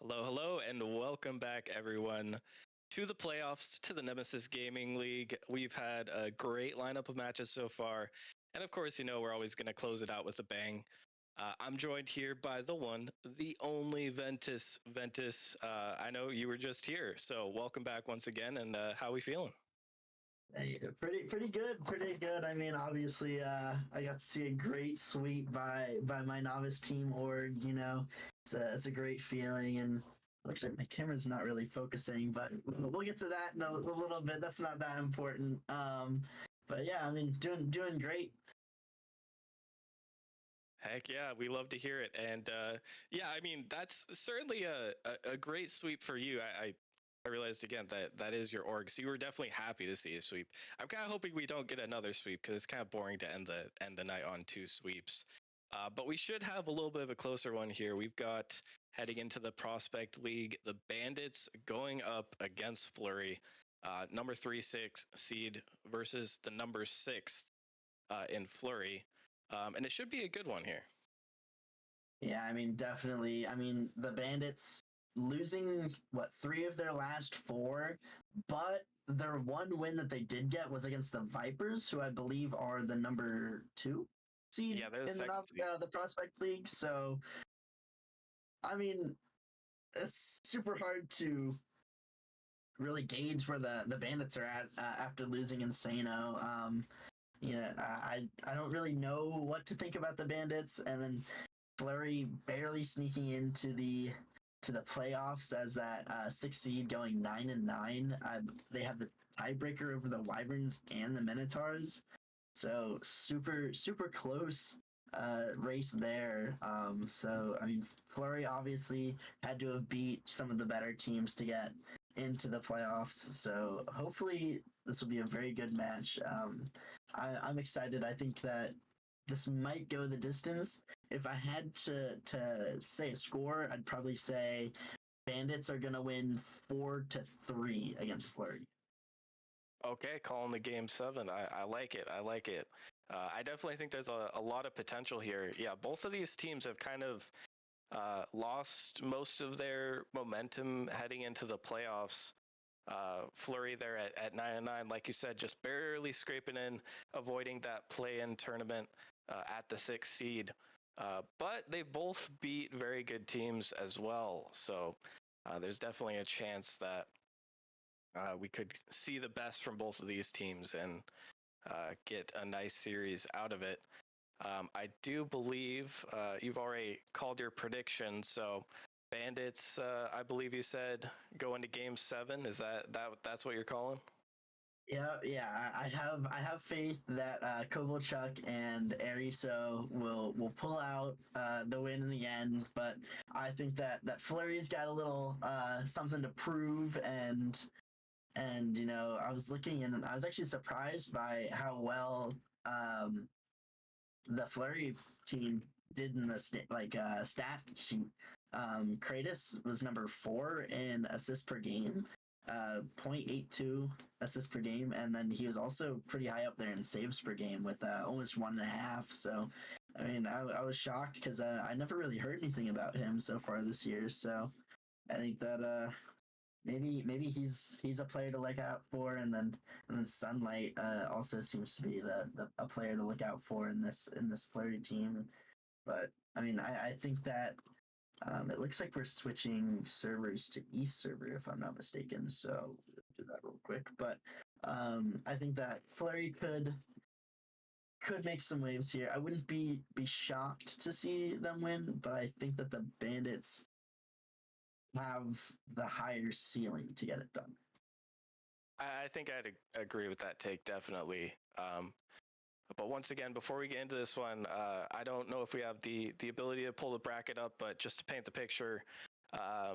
Hello, hello, and welcome back, everyone, to the playoffs, to the Nemesis Gaming League. We've had a great lineup of matches so far, and of course, we're always going to close it out with a bang. I'm joined here by the one, the only Ventus. Ventus, I know you were just here, so welcome back once again, and how are we feeling? Hey, pretty good. I mean, obviously, I got to see a great sweep by my novice team org. It's a great feeling, and looks like my camera's not really focusing, but we'll get to that in a little bit. That's not that important. But yeah, I mean, doing great. Heck yeah, we love to hear it. And yeah, I mean, that's certainly a great sweep for you. I realized again that is your org, so you were definitely happy to see a sweep. I'm kind of hoping we don't get another sweep because it's kind of boring to end the night on two sweeps. But we should have a little bit of a closer one here. We've got heading into the Prospect League, the Bandits going up against Flurry, number 3-6 seed versus the number 6 in Flurry. And it should be a good one here. Yeah, I mean, definitely. I mean, the Bandits losing three of their last four, but their one win that they did get was against the Vipers, who I believe are the number 2 seed in the Prospect League. So, I mean, it's super hard to really gauge where the Bandits are at after losing Insano. I don't really know what to think about the Bandits, and then Flurry barely sneaking into the playoffs as that 6th seed, going 9-9. They have the tiebreaker over the Wyverns and the Minotaurs, so super close race there. So I mean, Flurry obviously had to have beat some of the better teams to get into the playoffs. So hopefully this will be a very good match. I'm excited. I think that this might go the distance. If I had to say a score, I'd probably say Bandits are gonna win 4-3 against Flurry. Okay, calling the game 7. I like it. I like it. I definitely think there's a lot of potential here. Yeah, both of these teams have kind of lost most of their momentum heading into the playoffs. Flurry there at 9-9, like you said, just barely scraping in, avoiding that play-in tournament at the 6th seed. But they both beat very good teams as well. So there's definitely a chance that we could see the best from both of these teams and get a nice series out of it. I do believe you've already called your prediction. So Bandits, I believe you said go into Game 7. Is that's what you're calling? Yeah. I have faith that Kovalchuk and Air will pull out the win in the end, but I think that Flurry's got a little something to prove, and I was looking and I was actually surprised by how well the Flurry team did in the stat sheet. Crates was number 4 in assists per game, 0.82 assists per game, and then he was also pretty high up there in saves per game with almost 1.5. So, I mean, I was shocked because I never really heard anything about him so far this year. So, I think that maybe he's a player to look out for, and then Sunlight also seems to be a player to look out for in this Flurry team. But I mean, I think that it looks like we're switching servers to East server, if I'm not mistaken. So I'll do that real quick. But I think that Flurry could make some waves here. I wouldn't be shocked to see them win, but I think that the Bandits have the higher ceiling to get it done. I think I'd agree with that take, definitely. But once again, before we get into this one, I don't know if we have the ability to pull the bracket up, but just to paint the picture,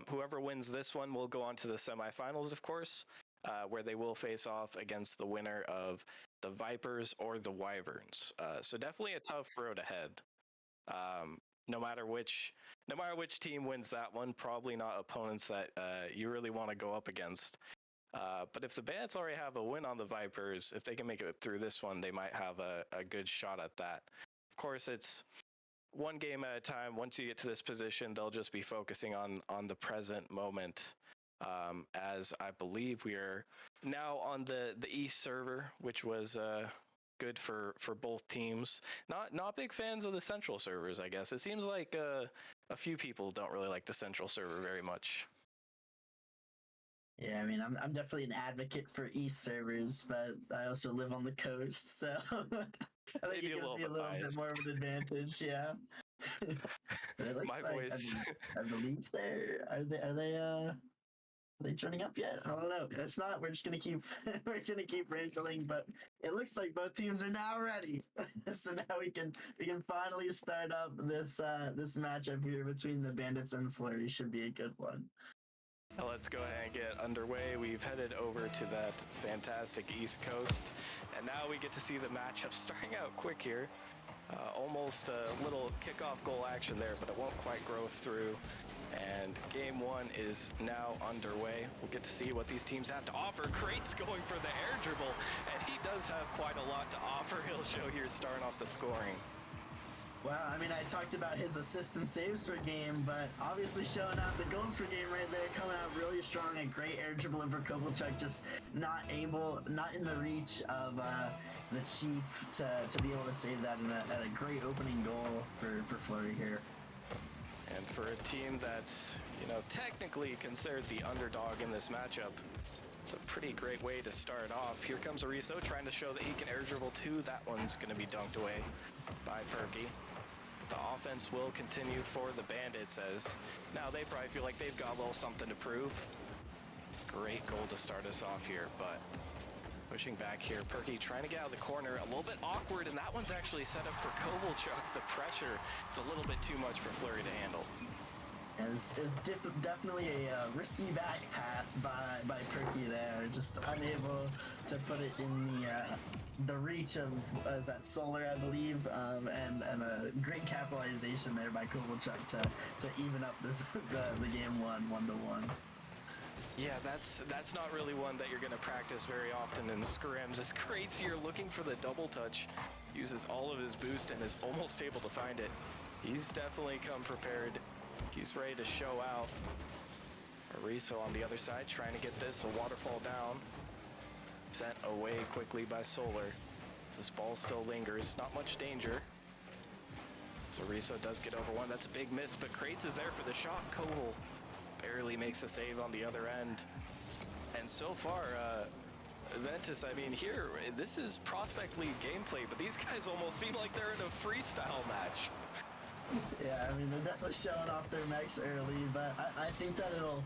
whoever wins this one will go on to the semifinals, of course, where they will face off against the winner of the Vipers or the Wyverns. So definitely a tough road ahead. No matter which team wins that one, probably not opponents that you really want to go up against. But if the Bandits already have a win on the Vipers, if they can make it through this one, they might have a good shot at that. Of course, it's one game at a time. Once you get to this position, they'll just be focusing on the present moment. As I believe we are now on the East server, which was good for both teams. Not big fans of the Central servers, I guess. It seems like a few people don't really like the Central server very much. Yeah, I mean, I'm definitely an advocate for East servers, but I also live on the coast, so I think Maybe it a gives little me a bit little bit biased. more of an advantage. Yeah. But it looks My like voice. I believe they're are they turning up yet? I don't know. If not, we're just gonna keep we're gonna keep wrangling. But it looks like both teams are now ready. So now we can finally start up this this matchup here between the Bandits and Flurry. Should be a good one. Let's go ahead and get underway. We've headed over to that fantastic East Coast, and now we get to see the matchup starting out quick here. Almost a little kickoff goal action there, but it won't quite grow through. And game one is now underway. We'll get to see what these teams have to offer. Crates going for the air dribble, and he does have quite a lot to offer. He'll show here starting off the scoring. Wow, I mean, I talked about his assists and saves per game, but obviously showing out the goals per game right there, coming out really strong. A great air dribble over Kovalchuk, just not in the reach of the Chief to be able to save that at a great opening goal for Flurry here. And for a team that's, technically considered the underdog in this matchup, it's a pretty great way to start off. Here comes Ariso trying to show that he can air dribble too. That one's going to be dunked away by Perky. The offense will continue for the Bandits as now they probably feel like they've got a little something to prove. Great goal to start us off here, but pushing back here. Perky trying to get out of the corner, a little bit awkward, and that one's actually set up for Kovalchuk. The pressure is a little bit too much for Flurry to handle. Is definitely a risky back pass by Perky there, just unable to put it in the reach of is that Solar, I believe, and a great capitalization there by Kovalchuk to even up this the game 1-1. Yeah, that's not really one that you're going to practice very often in scrims. As Crates here looking for the double touch, uses all of his boost and is almost able to find it. He's definitely come prepared. He's ready to show out. Ariso on the other side trying to get this, a waterfall down. Sent away quickly by Solar. This ball still lingers, not much danger. So Ariso does get over one, that's a big miss, but Crates is there for the shot. Koval barely makes a save on the other end. And so far, Ventus, I mean, here, this is Prospect League gameplay, but these guys almost seem like they're in a freestyle match. Yeah, I mean, they're definitely showing off their mechs early, but I think that it'll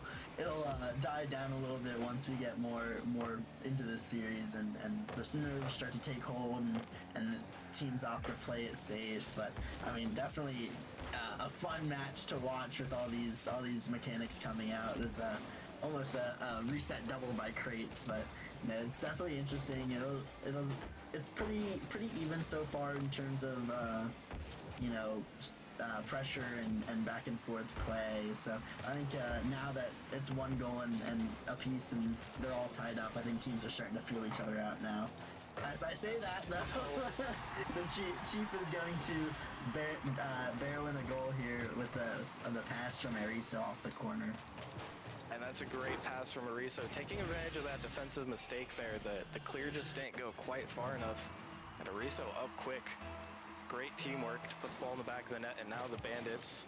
die down a little bit once we get more into this series and the nerves start to take hold and teams opt to play it safe. But I mean, definitely a fun match to watch with all these mechanics coming out. It's almost a reset double by Crates, but it's definitely interesting. It's pretty even so far in terms of pressure and back and forth play. So I think now that it's one goal and a piece and they're all tied up, I think teams are starting to feel each other out now. As I say that, though, the Chief is going to barrel in a goal here with the pass from Ariso off the corner. And that's a great pass from Ariso, taking advantage of that defensive mistake there. The clear just didn't go quite far enough. And Ariso up quick. Great teamwork to put the ball in the back of the net, and now the Bandits,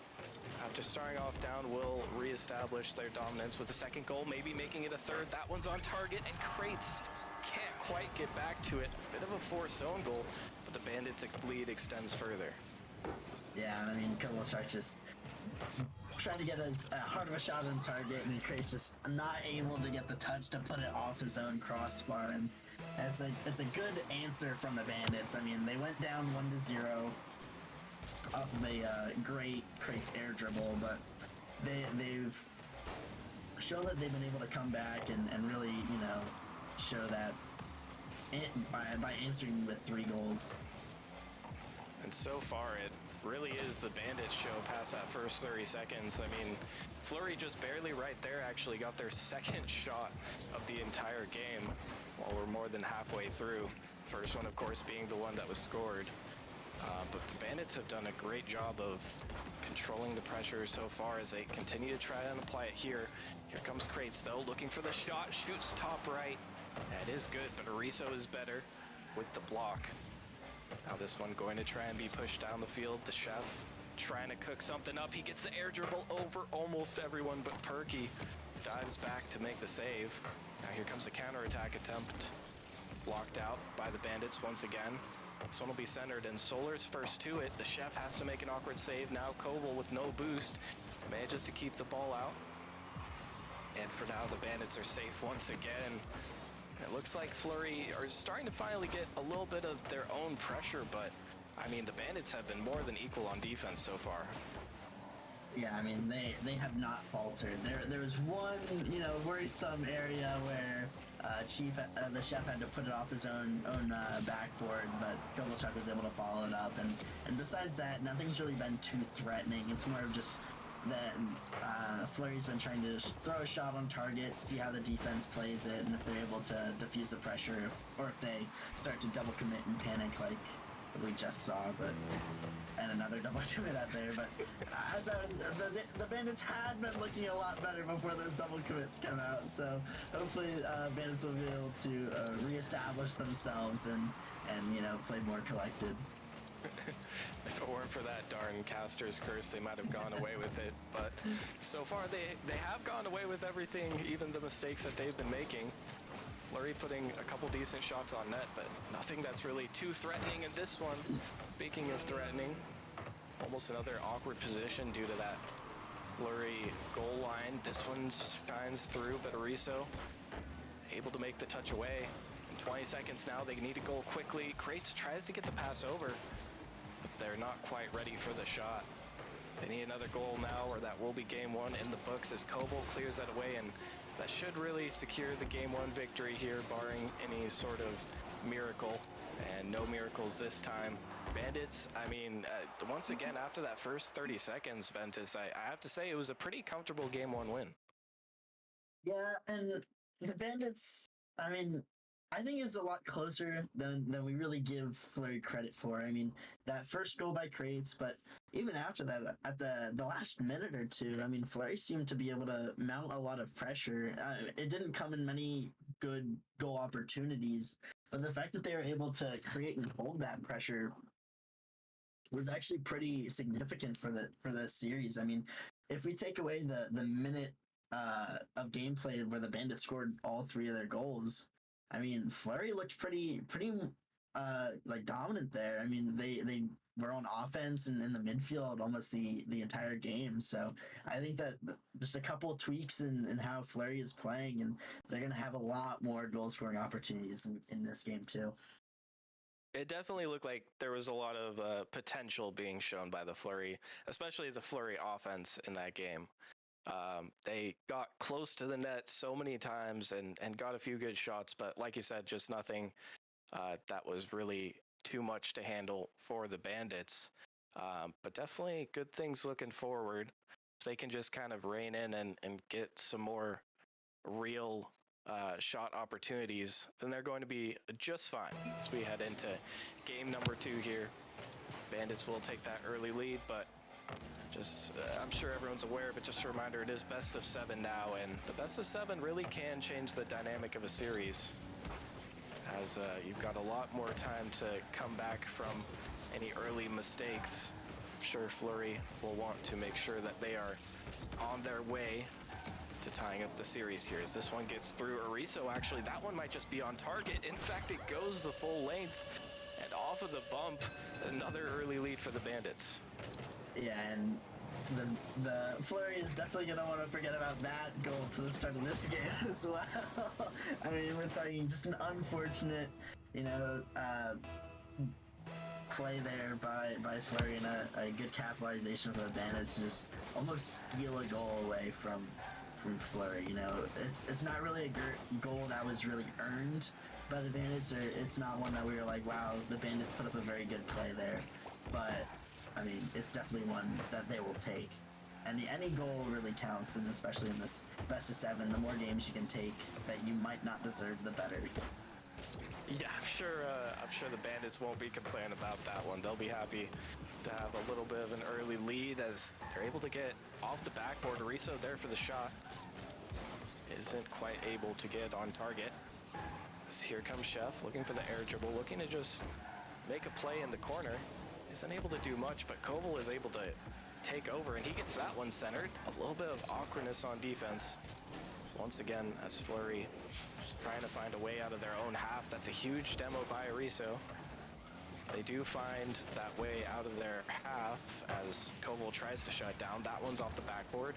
after starting off down, will reestablish their dominance with the second goal, maybe making it a third. That one's on target, and Crates can't quite get back to it. Bit of a forced own goal, but the Bandits' lead extends further. Yeah, I mean, Kovalchuk just trying to get as hard of a shot on target, and Crates just not able to get the touch to put it off his own crossbar. And it's a good answer from the Bandits. I mean, they went down 1-0 off of a great Crates air dribble, but they've shown that they've been able to come back and really, show that by answering with 3 goals. And so far, it really is the Bandits show past that first 30 seconds. I mean, Flurry just barely right there actually got their second shot of the entire game while we're more than halfway through. First one, of course, being the one that was scored. But the Bandits have done a great job of controlling the pressure so far as they continue to try and apply it here. Here comes Crates though, looking for the shot, shoots top right. That is good, but Ariso is better with the block. Now this one going to try and be pushed down the field. The chef trying to cook something up. He gets the air dribble over almost everyone, but Perky dives back to make the save. Now here comes the counterattack attempt. Blocked out by the Bandits once again. This one will be centered, and Solar's first to it. The chef has to make an awkward save. Now Koval with no boost manages to keep the ball out. And for now, the Bandits are safe once again. It looks like Flurry are starting to finally get a little bit of their own pressure, but I mean, the Bandits have been more than equal on defense so far. Yeah, I mean, they have not faltered. There was one, worrisome area where the chef had to put it off his own backboard, but Kovalchuk was able to follow it up. And besides that, nothing's really been too threatening. It's more of just that Flurry's been trying to just throw a shot on target, see how the defense plays it, and if they're able to diffuse the pressure, or if they start to double commit and panic like we just saw, and another double commit out there. But as I was, the Bandits had been looking a lot better before those double commits come out. So hopefully, Bandits will be able to reestablish themselves and play more collected. If it weren't for that darn caster's curse, they might have gone away with it. But so far, they have gone away with everything, even the mistakes that they've been making. Flurry putting a couple decent shots on net, but nothing that's really too threatening in this one. Speaking of threatening, almost another awkward position due to that Flurry goal line. This one shines through, but Ariso able to make the touch away. In 20 seconds now, they need to go quickly. Crates tries to get the pass over, but they're not quite ready for the shot. They need another goal now, or that will be game one in the books as Koval clears that away, and that should really secure the game one victory here, barring any sort of miracle, and no miracles this time. Bandits, I mean, once again, after that first 30 seconds, Ventus, I have to say it was a pretty comfortable game one win. Yeah, and the Bandits, I mean, I think it's a lot closer than we really give Flurry credit for. I mean, that first goal by Crates, but even after that, at the last minute or two, I mean, Flurry seemed to be able to mount a lot of pressure. It didn't come in many good goal opportunities, but the fact that they were able to create and hold that pressure was actually pretty significant for the series. I mean, if we take away the minute of gameplay where the Bandits scored all three of their goals, I mean, Flurry looked pretty dominant there. I mean, they were on offense and in the midfield almost the entire game. So I think that just a couple of tweaks in how Flurry is playing, and they're going to have a lot more goal scoring opportunities in this game too. It definitely looked like there was a lot of potential being shown by the Flurry, especially the Flurry offense in that game. They got close to the net so many times and got a few good shots, but like you said, just nothing that was really too much to handle for the Bandits. But definitely good things looking forward. If they can just kind of rein in and get some more real shot opportunities, then they're going to be just fine as we head into game number 2 here. Bandits will take that early lead, but I'm sure everyone's aware, but just a reminder, it is best of 7 now, and the best of 7 really can change the dynamic of a series, as you've got a lot more time to come back from any early mistakes. I'm sure Flurry will want to make sure that they are on their way to tying up the series here. As this one gets through, Ariso, actually, that one might just be on target. In fact, it goes the full length, and off of the bump, another early lead for the Bandits. Yeah, and the Flurry is definitely going to want to forget about that goal to the start of this game as well. I mean, we're talking just an unfortunate, play there by Flurry, and a good capitalization for the Bandits to just almost steal a goal away from Flurry. It's not really a goal that was really earned by the Bandits, or it's not one that we were like, wow, the Bandits put up a very good play there. But I mean, it's definitely one that they will take. And any goal really counts, and especially in this best of 7, the more games you can take that you might not deserve, the better. Yeah, I'm sure the Bandits won't be complaining about that one. They'll be happy to have a little bit of an early lead as they're able to get off the backboard. Ariso there for the shot. Isn't quite able to get on target. As here comes Chef looking for the air dribble, looking to just make a play in the corner. Isn't able to do much, but Koval is able to take over, and he gets that one centered. A little bit of awkwardness on defense. Once again, as Flurry trying to find a way out of their own half. That's a huge demo by Ariso. They do find that way out of their half as Koval tries to shut down. That one's off the backboard.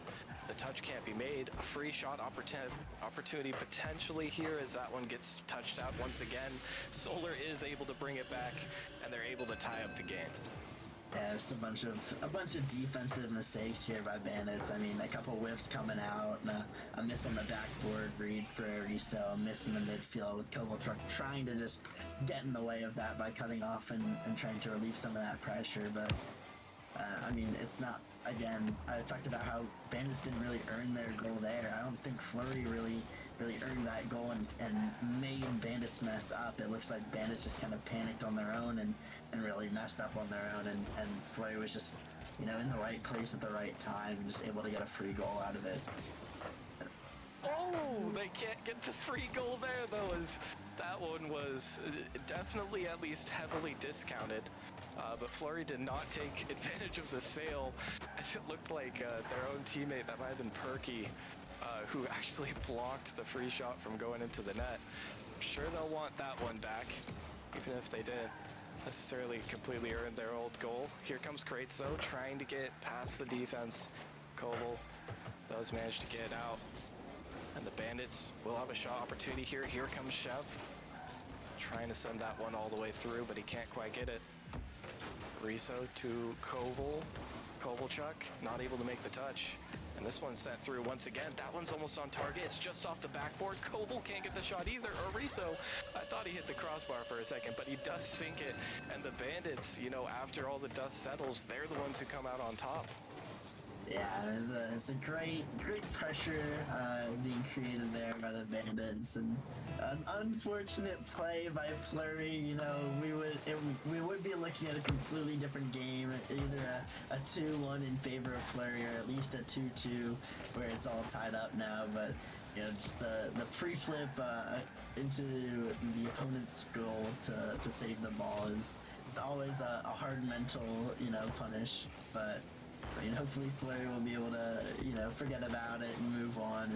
The touch can't be made. A free shot opportunity potentially here as that one gets touched out once again. Solar is able to bring it back, and they're able to tie up the game. Yeah, just a bunch of defensive mistakes here by Bandits. I mean, a couple whiffs coming out, and a miss on the backboard read for Ariso, a miss in the midfield with Kovalchuk trying to just get in the way of that by cutting off and trying to relieve some of that pressure. But I mean, it's not. Again, I talked about how Bandits didn't really earn their goal there. I don't think Flurry really earned that goal and made Bandits mess up. It looks like Bandits just kind of panicked on their own and really messed up on their own, and Flurry was just, in the right place at the right time and just able to get a free goal out of it. Oh, they can't get the free goal there though, as that one was definitely at least heavily discounted. But Flurry did not take advantage of the sail, as it looked like their own teammate, that might have been Perky, who actually blocked the free shot from going into the net. I'm sure they'll want that one back, even if they didn't necessarily completely earn their old goal. Here comes Crates though, trying to get past the defense. Koval does manage to get it out, and the Bandits will have a shot opportunity here. Here comes Chev, trying to send that one all the way through, but he can't quite get it. Ariso to Kovalchuk, not able to make the touch. And this one's sent through once again. That one's almost on target. It's just off the backboard. Koval can't get the shot either. Ariso, I thought he hit the crossbar for a second, but he does sink it. And the Bandits, after all the dust settles, they're the ones who come out on top. Yeah, it's a great pressure being created there by the Bandits, and an unfortunate play by Flurry. We would be looking at a completely different game, either a 2-1 in favor of Flurry or at least a 2-2 where it's all tied up now. But just the pre-flip into the opponent's goal to save the ball it's always a hard mental punish, but. Hopefully Flurry will be able to, forget about it and move on,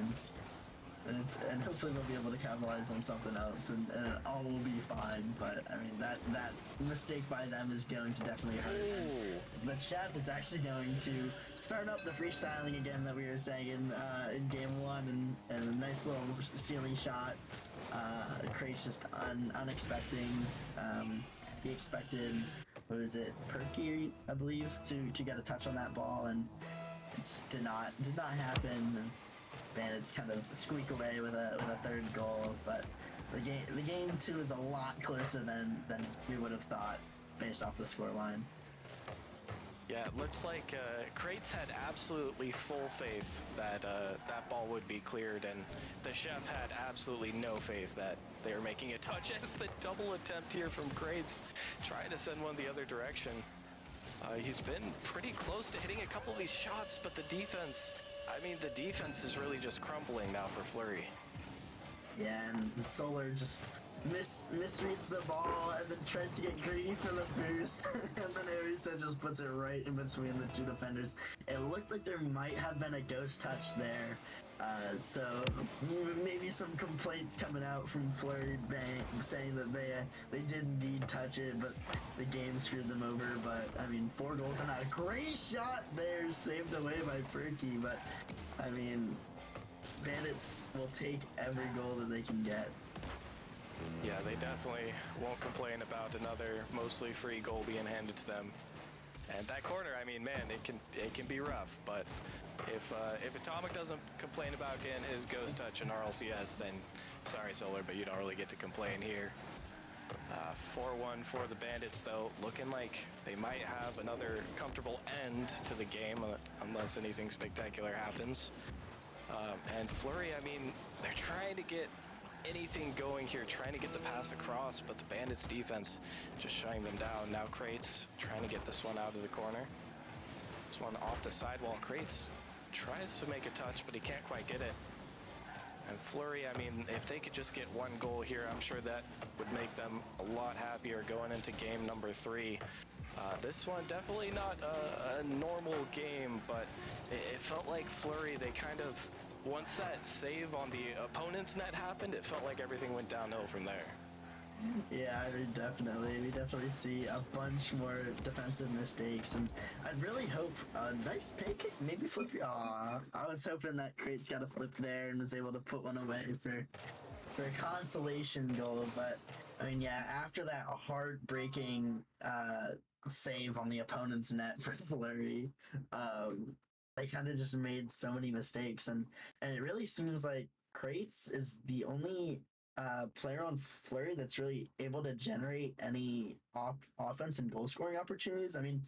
and hopefully they'll be able to capitalize on something else, and all will be fine. But I mean, that mistake by them is going to definitely hurt. The Chef is actually going to start up the freestyling again that we were saying in game one, and a nice little ceiling shot. Crates just unexpected. He expected, what was it, Perky, I believe, to get a touch on that ball, and it just did not happen. And Bandits kind of squeak away with a third goal, but the game two is a lot closer than we would have thought based off the scoreline. Yeah, it looks like Crates had absolutely full faith that that ball would be cleared, and the Chef had absolutely no faith that they were making a touch, as the double attempt here from Crates, trying to send one the other direction. He's been pretty close to hitting a couple of these shots, but the defense is really just crumbling now for Flurry. Yeah, and Solar just misreads the ball and then tries to get greedy for the boost, and then Ariso just puts it right in between the two defenders. It looked like there might have been a ghost touch there, so maybe some complaints coming out from Flurry Bank saying that they did indeed touch it, but the game screwed them over. But I mean, 4 goals and a great shot there, saved away by Perky. But I mean, Bandits will take every goal that they can get. Yeah, they definitely won't complain about another mostly free goal being handed to them. And that corner, I mean, man, it can be rough. But if Atomic doesn't complain about getting his ghost touch in RLCS, then sorry, Solar, but you don't really get to complain here. 4-1 for the Bandits, though, looking like they might have another comfortable end to the game unless anything spectacular happens. And Flurry, I mean, they're trying to get anything going here, trying to get the pass across, but the Bandits defense just shutting them down. Now Crates trying to get this one out of the corner. This one off the sidewall. Crates tries to make a touch, but he can't quite get it. And Flurry, I mean, if they could just get one goal here, I'm sure that would make them a lot happier going into game number 3. This one definitely not a normal game, but it felt like Flurry, they kind of, once that save on the opponent's net happened, it felt like everything went downhill from there. Yeah, we definitely see a bunch more defensive mistakes, and I'd really hope a nice pay kick, maybe flip. Aw, I was hoping that Crates got a flip there and was able to put one away for a consolation goal. But I mean, yeah, after that heartbreaking save on the opponent's net for Flurry, they kind of just made so many mistakes, and it really seems like Crates is the only player on Flurry that's really able to generate any offense and goal scoring opportunities. I mean,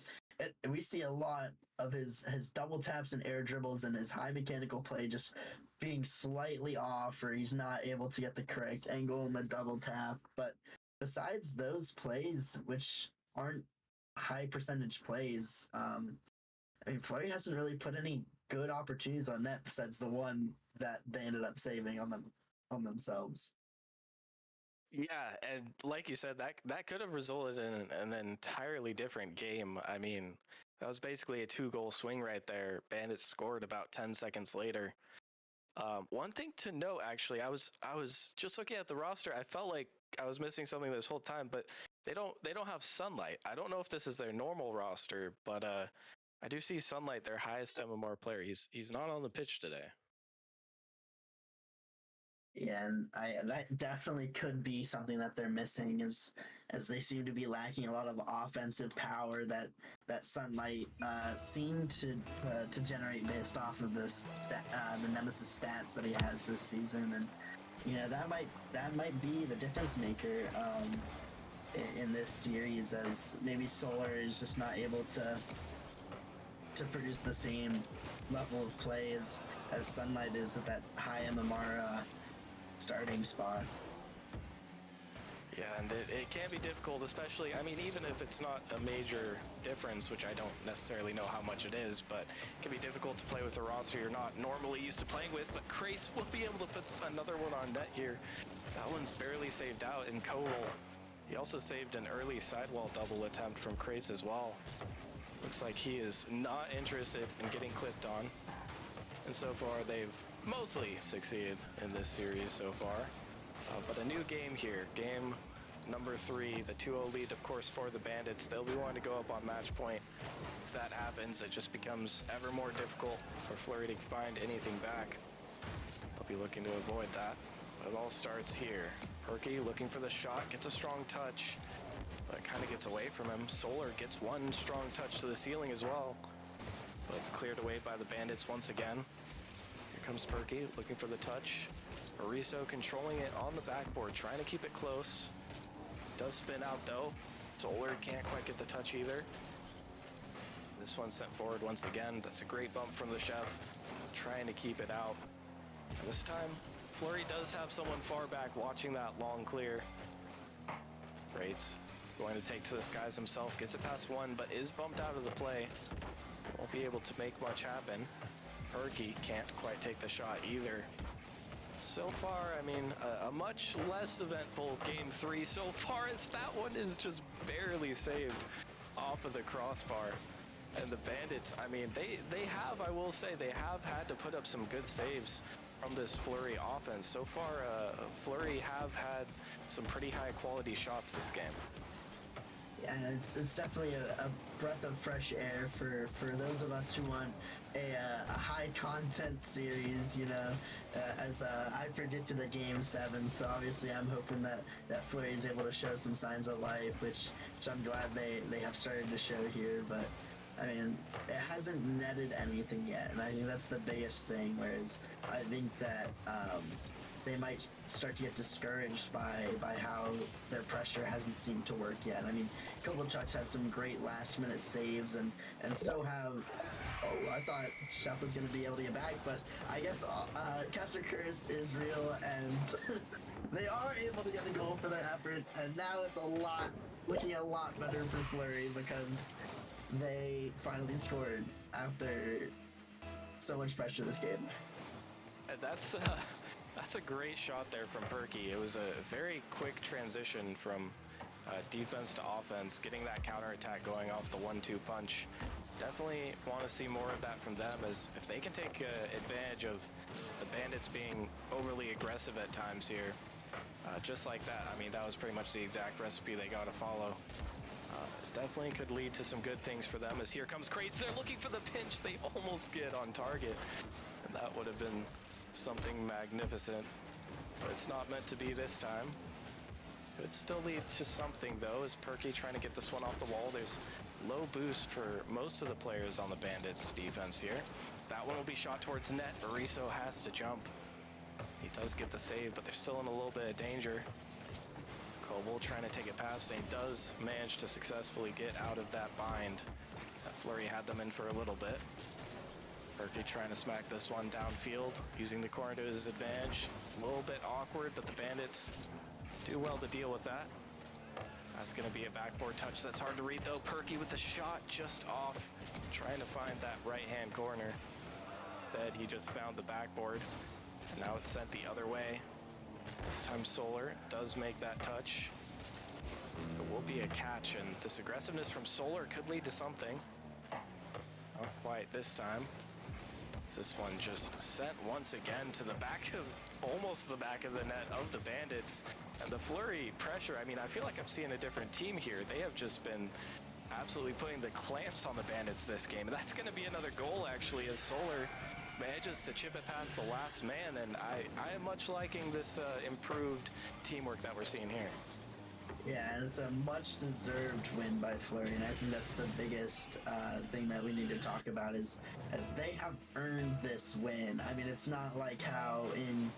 we see a lot of his double taps and air dribbles and his high mechanical play just being slightly off, or he's not able to get the correct angle in the double tap. But besides those plays, which aren't high percentage plays, I mean, Flurry hasn't really put any good opportunities on net besides the one that they ended up saving on themselves. Yeah, and like you said, that could have resulted in an entirely different game. I mean, that was basically a 2-goal swing right there. Bandits scored about 10 seconds later. One thing to note, actually, I was just looking at the roster. I felt like I was missing something this whole time, but they don't have Sunlite. I don't know if this is their normal roster, but I do see Sunlite, their highest MMR player. He's not on the pitch today. Yeah, and that definitely could be something that they're missing, as they seem to be lacking a lot of offensive power that Sunlite seemed to generate based off of the Nemesis stats that he has this season, and you know that might be the difference maker in this series, as maybe Solar is just not able to produce the same level of play as Sunlite is at that high MMR starting spot. Yeah, and it can be difficult, especially, I mean, even if it's not a major difference, which I don't necessarily know how much it is, but it can be difficult to play with a roster you're not normally used to playing with. But Crates will be able to put another one on net here. That one's barely saved out in Koval. He also saved an early sidewall double attempt from Crates as well. Looks like he is not interested in getting clipped on. And so far, they've mostly succeeded in this series so far. But a new game here, game number 3, the 2-0 lead, of course, for the Bandits. They'll be wanting to go up on match point. As that happens, it just becomes ever more difficult for Flurry to find anything back. They'll be looking to avoid that. But it all starts here. Perky looking for the shot, gets a strong touch, but kind of gets away from him. Solar gets one strong touch to the ceiling as well. But it's cleared away by the Bandits once again. Here comes Perky, looking for the touch. Ariso controlling it on the backboard, trying to keep it close. Does spin out though. Solar can't quite get the touch either. This one's sent forward once again. That's a great bump from the chef, trying to keep it out. And this time, Flurry does have someone far back watching that long clear. Great. Going to take to the skies himself, gets it past one, but is bumped out of the play. Won't be able to make much happen. Perky can't quite take the shot either. So far, I mean, a much less eventful game 3 so far, as that one is just barely saved off of the crossbar. And the Bandits, I mean, they have, I will say, they have had to put up some good saves from this Flurry offense. So far, Flurry have had some pretty high quality shots this game. Yeah, it's definitely a breath of fresh air for those of us who want a high content series, you know, as I predicted a game 7, so obviously I'm hoping that Flurry is able to show some signs of life, which I'm glad they have started to show here, but I mean, it hasn't netted anything yet, and I think that's the biggest thing, whereas I think that they might start to get discouraged by how their pressure hasn't seemed to work yet. I mean, Kovalchuk's had some great last-minute saves, and so have... Oh, I thought Chef was going to be able to get back, but I guess Caster Curse is real, and they are able to get a goal for their efforts, and now it's looking a lot better for Flurry because they finally scored after so much pressure this game. And that's a great shot there from Perky. It was a very quick transition from defense to offense, getting that counterattack going off the 1-2 punch. Definitely want to see more of that from them, as if they can take advantage of the Bandits being overly aggressive at times here, just like that. I mean, that was pretty much the exact recipe they got to follow. Definitely could lead to some good things for them, as here comes Crates. They're looking for the pinch. They almost get on target, and that would have been something magnificent, but it's not meant to be this time. Could still lead to something though, as Perky trying to get this one off the wall. There's low boost for most of the players on the Bandits defense here. That one will be shot towards net. Bariso has to jump. He does get the save, but they're still in a little bit of danger. Koval trying to take it past, and he does manage to successfully get out of that bind. Flurry had them in for a little bit. Perky trying to smack this one downfield, using the corner to his advantage. A little bit awkward, but the Bandits do well to deal with that. That's going to be a backboard touch. That's hard to read though. Perky with the shot just off, trying to find that right-hand corner. Instead, he just found the backboard, and now it's sent the other way. This time Solar does make that touch. There will be a catch, and this aggressiveness from Solar could lead to something. Not quite this time. This one just sent once again to the back of, almost the back of the net of the Bandits. And the Flurry pressure, I mean, I feel like I'm seeing a different team here. They have just been absolutely putting the clamps on the Bandits this game. That's going to be another goal, actually, as Solar manages to chip it past the last man. And I am much liking this improved teamwork that we're seeing here. Yeah, and it's a much-deserved win by Flurry, and I think that's the biggest thing that we need to talk about is as they have earned this win. I mean, it's not like how in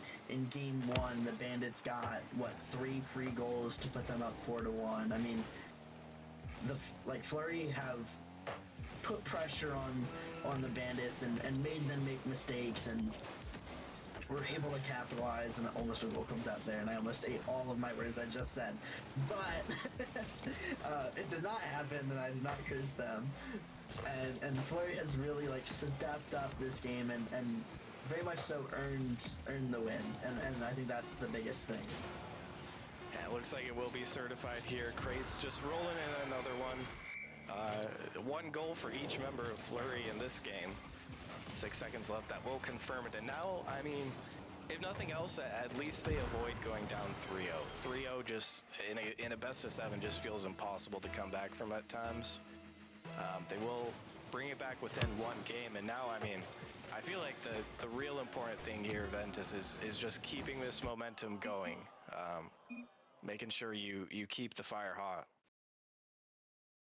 Game 1 the Bandits got, 3 free goals to put them up 4-1. I mean, Flurry have put pressure on the Bandits and made them make mistakes, and we're able to capitalize, and almost a goal comes out there, and I almost ate all of my words I just said. But it did not happen, and I did not curse them. And Flurry has really stepped up this game and very much so earned the win, and I think that's the biggest thing. Yeah, it looks like it will be certified here. Crates just rolling in another one. One goal for each member of Flurry in this game. 6 seconds left, that will confirm it. And now, I mean, if nothing else, at least they avoid going down 3-0. 3-0 just, in a best of 7, just feels impossible to come back from at times. They will bring it back within 1 game, and now, I mean, I feel like the real important thing here, Ventus, is just keeping this momentum going. Making sure you keep the fire hot.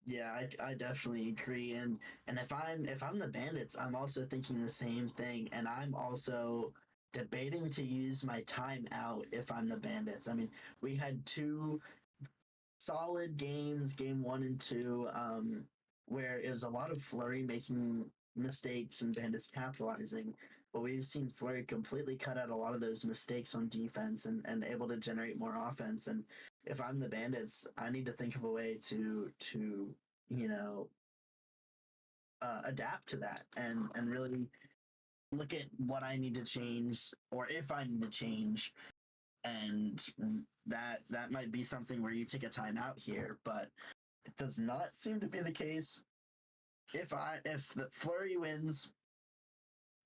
Yeah, I definitely agree, and if I'm the Bandits, I'm also thinking the same thing, and I'm also debating to use my timeout if I'm the Bandits. I mean, we had 2 solid games, Game 1 and 2, where it was a lot of Flurry making mistakes and Bandits capitalizing, but we've seen Flurry completely cut out a lot of those mistakes on defense and able to generate more offense. And if I'm the Bandits, I need to think of a way to adapt to that and really look at what I need to change, or if I need to change, and that might be something where you take a timeout here, but it does not seem to be the case. If the Flurry wins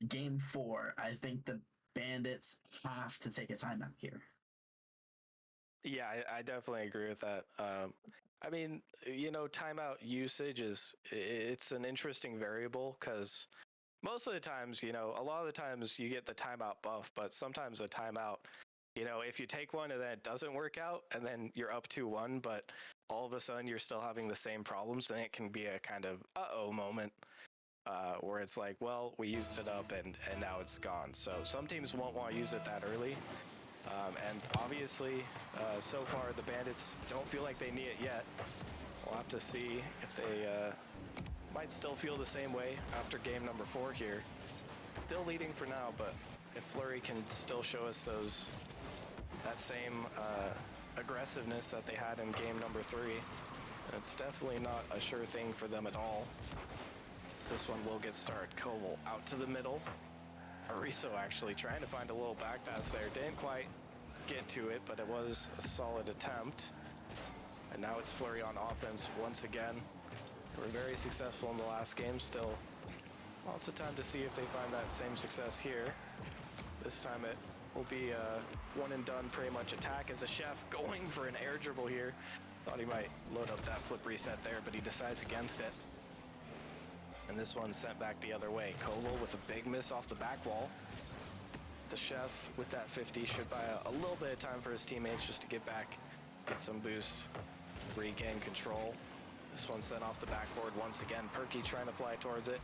Game 4, I think the Bandits have to take a timeout here. Yeah, I definitely agree with that. I mean, timeout usage it's an interesting variable, because most of the times, a lot of the times you get the timeout buff, but sometimes the timeout, if you take one and then it doesn't work out and then you're up 2-1, but all of a sudden you're still having the same problems, then it can be a kind of uh-oh moment. Where it's like, well, we used it up and now it's gone. So some teams won't want to use it that early. And obviously, so far, the Bandits don't feel like they need it yet. We'll have to see if they might still feel the same way after game number 4 here. Still leading for now, but if Flurry can still show us those that same aggressiveness that they had in game number 3. And it's definitely not a sure thing for them at all. This one will get started. Koval out to the middle. Ariso actually trying to find a little back pass there. Didn't quite get to it, but it was a solid attempt. And now it's Flurry on offense once again. They were very successful in the last game. Still lots of time to see if they find that same success here. This time it will be a one and done pretty much attack as a chef going for an air dribble here. Thought he might load up that flip reset there, but he decides against it. And this one sent back the other way. Koval with a big miss off the back wall. The chef with that 50 should buy a little bit of time for his teammates just to get back, get some boost, regain control. This one sent off the backboard once again. Perky trying to fly towards it.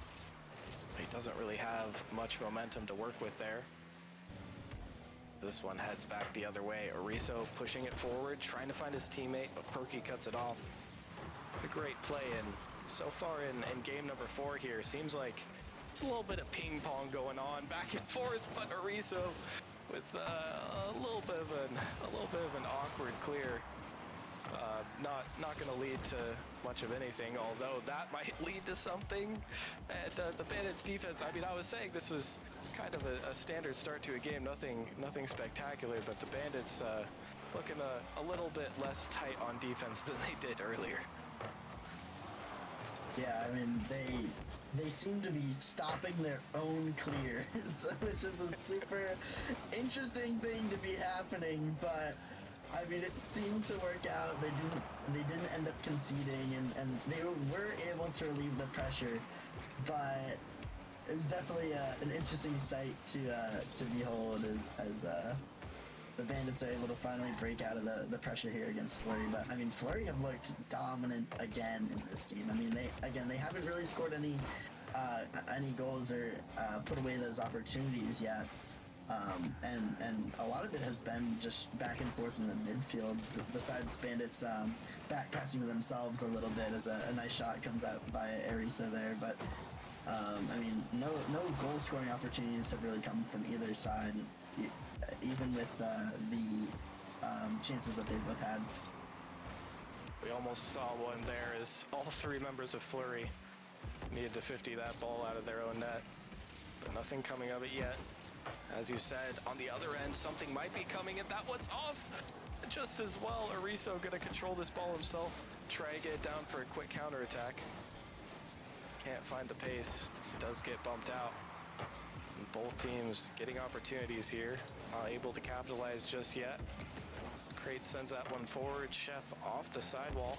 He doesn't really have much momentum to work with there. This one heads back the other way. Ariso pushing it forward, trying to find his teammate, but Perky cuts it off. A great play, and so far in game number 4 here, seems like it's a little bit of ping pong going on back and forth, but Ariso with a little bit of an awkward clear. Not going to lead to much of anything, although that might lead to something. And the Bandits defense, I mean, I was saying this was kind of a standard start to a game, nothing spectacular, but the Bandits looking a little bit less tight on defense than they did earlier. Yeah, I mean, they seem to be stopping their own clears, which is a super interesting thing to be happening, but I mean, it seemed to work out. They didn't end up conceding, and they were able to relieve the pressure, but it was definitely an interesting sight to behold as the Bandits are able to finally break out of the pressure here against Flurry. But I mean, Flurry have looked dominant again in this game. I mean, they haven't really scored any goals or put away those opportunities yet. And a lot of it has been just back and forth in the midfield, besides Bandits back passing to themselves a little bit as a nice shot comes out by Ariso there. But I mean, no goal scoring opportunities have really come from either side, even with the chances that they both had. We almost saw one there as all 3 members of Flurry needed to 50 that ball out of their own net, but nothing coming of it yet. As you said, on the other end, something might be coming, and that one's off just as well. Ariso gonna control this ball himself, try to get it down for a quick counterattack. Can't find the pace, does get bumped out. And both teams getting opportunities here, not able to capitalize just yet. Crates sends that one forward, Chef off the sidewall.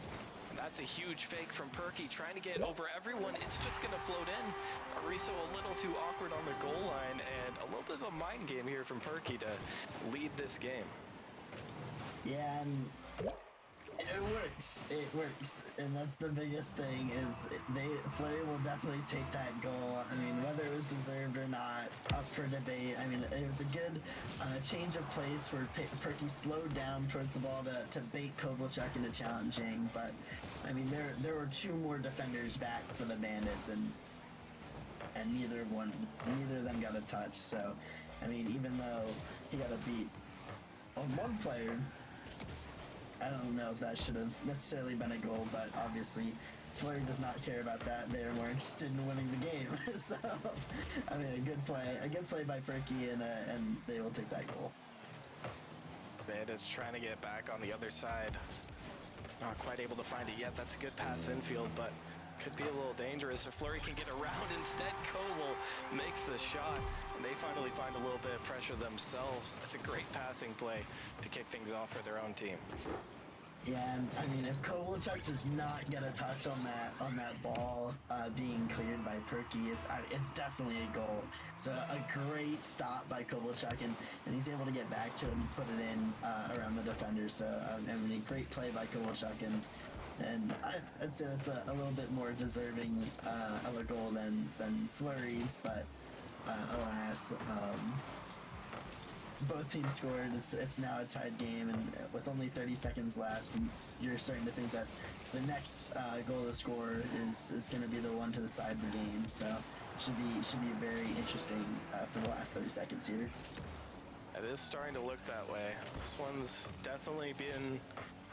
That's a huge fake from Perky, trying to get over everyone. It's just going to float in. Ariso a little too awkward on the goal line, and a little bit of a mind game here from Perky to lead this game. Yeah, and it works, and that's the biggest thing, is Flurry will definitely take that goal. I mean, whether it was deserved or not, up for debate. I mean, it was a good change of place where Perky slowed down towards the ball to bait Kovalchuk into challenging, but I mean, there were 2 more defenders back for the Bandits, and neither of them got a touch. So, I mean, even though he got a beat on one player, I don't know if that should have necessarily been a goal, but obviously Flurry does not care about that. They're more interested in winning the game. So, I mean, a good play by Perky, and they will take that goal. Bandits trying to get back on the other side. Not quite able to find it yet. That's a good pass infield, but could be a little dangerous. If Flurry can get around instead, Koval makes the shot, and they finally find a little bit of pressure themselves. That's a great passing play to kick things off for their own team. Yeah, and I mean, if Kovalchuk does not get a touch on that ball being cleared by Perky, it's definitely a goal. So a great stop by Kovalchuk, and he's able to get back to it and put it in around the defender. So I mean, a great play by Kovalchuk, and I'd say that's a little bit more deserving of a goal than Flurry's, but alas, both teams scored. It's now a tied game, and with only 30 seconds left, you're starting to think that the next goal to score is going to be the one to decide the game. So should be very interesting for the last 30 seconds here. It is starting to look that way. This one's definitely been,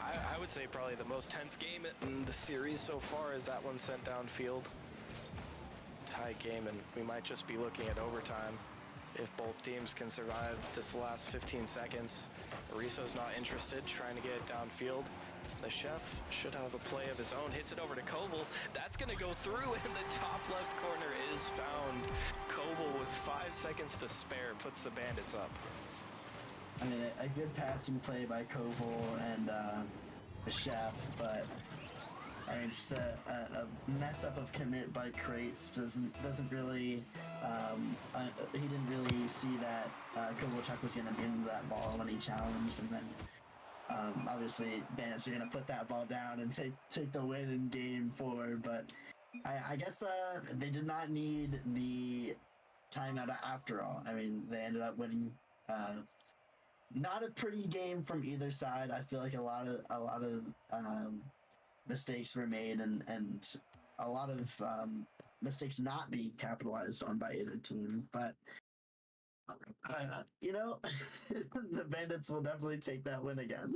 I would say, probably the most tense game in the series so far, is that one sent downfield. Tie game, and we might just be looking at overtime if both teams can survive this last 15 seconds. Ariso's not interested, trying to get it downfield. The chef should have a play of his own, hits it over to Koval. That's going to go through, and the top left corner is found. Koval with 5 seconds to spare puts the Bandits up. I mean, a good passing play by Koval and the chef, but I mean, just a mess up of commit by Crates doesn't really. He didn't really see that Kovalchuk was going to get into that ball when he challenged, and then obviously Bandits are going to put that ball down and take the win in game 4. But I guess they did not need the timeout after all. I mean, they ended up winning. Not a pretty game from either side. I feel like a lot of mistakes were made, and a lot of mistakes not being capitalized on by either team. But the Bandits will definitely take that win again.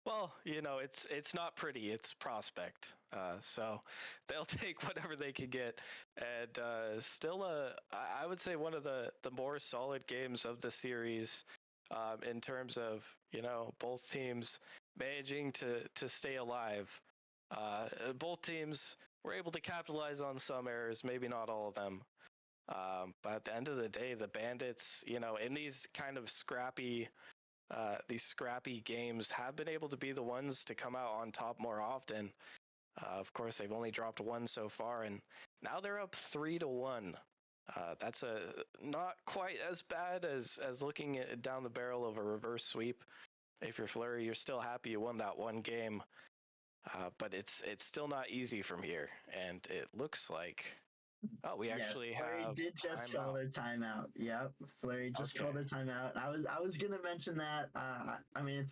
Well, it's not pretty. It's prospect. So they'll take whatever they can get. And still, I would say one of the more solid games of the series, in terms of, both teams managing to stay alive. Both teams were able to capitalize on some errors, maybe not all of them. But at the end of the day, the Bandits, in these kind of scrappy games, have been able to be the ones to come out on top more often. Of course, they've only dropped one so far, and now they're up 3-1. That's not quite as bad as looking down the barrel of a reverse sweep. If you're Flurry, you're still happy you won that one game. But it's still not easy from here, and it looks like we actually Flurry have did just call their timeout. Yep, Flurry just called their timeout. I was gonna mention that. I mean,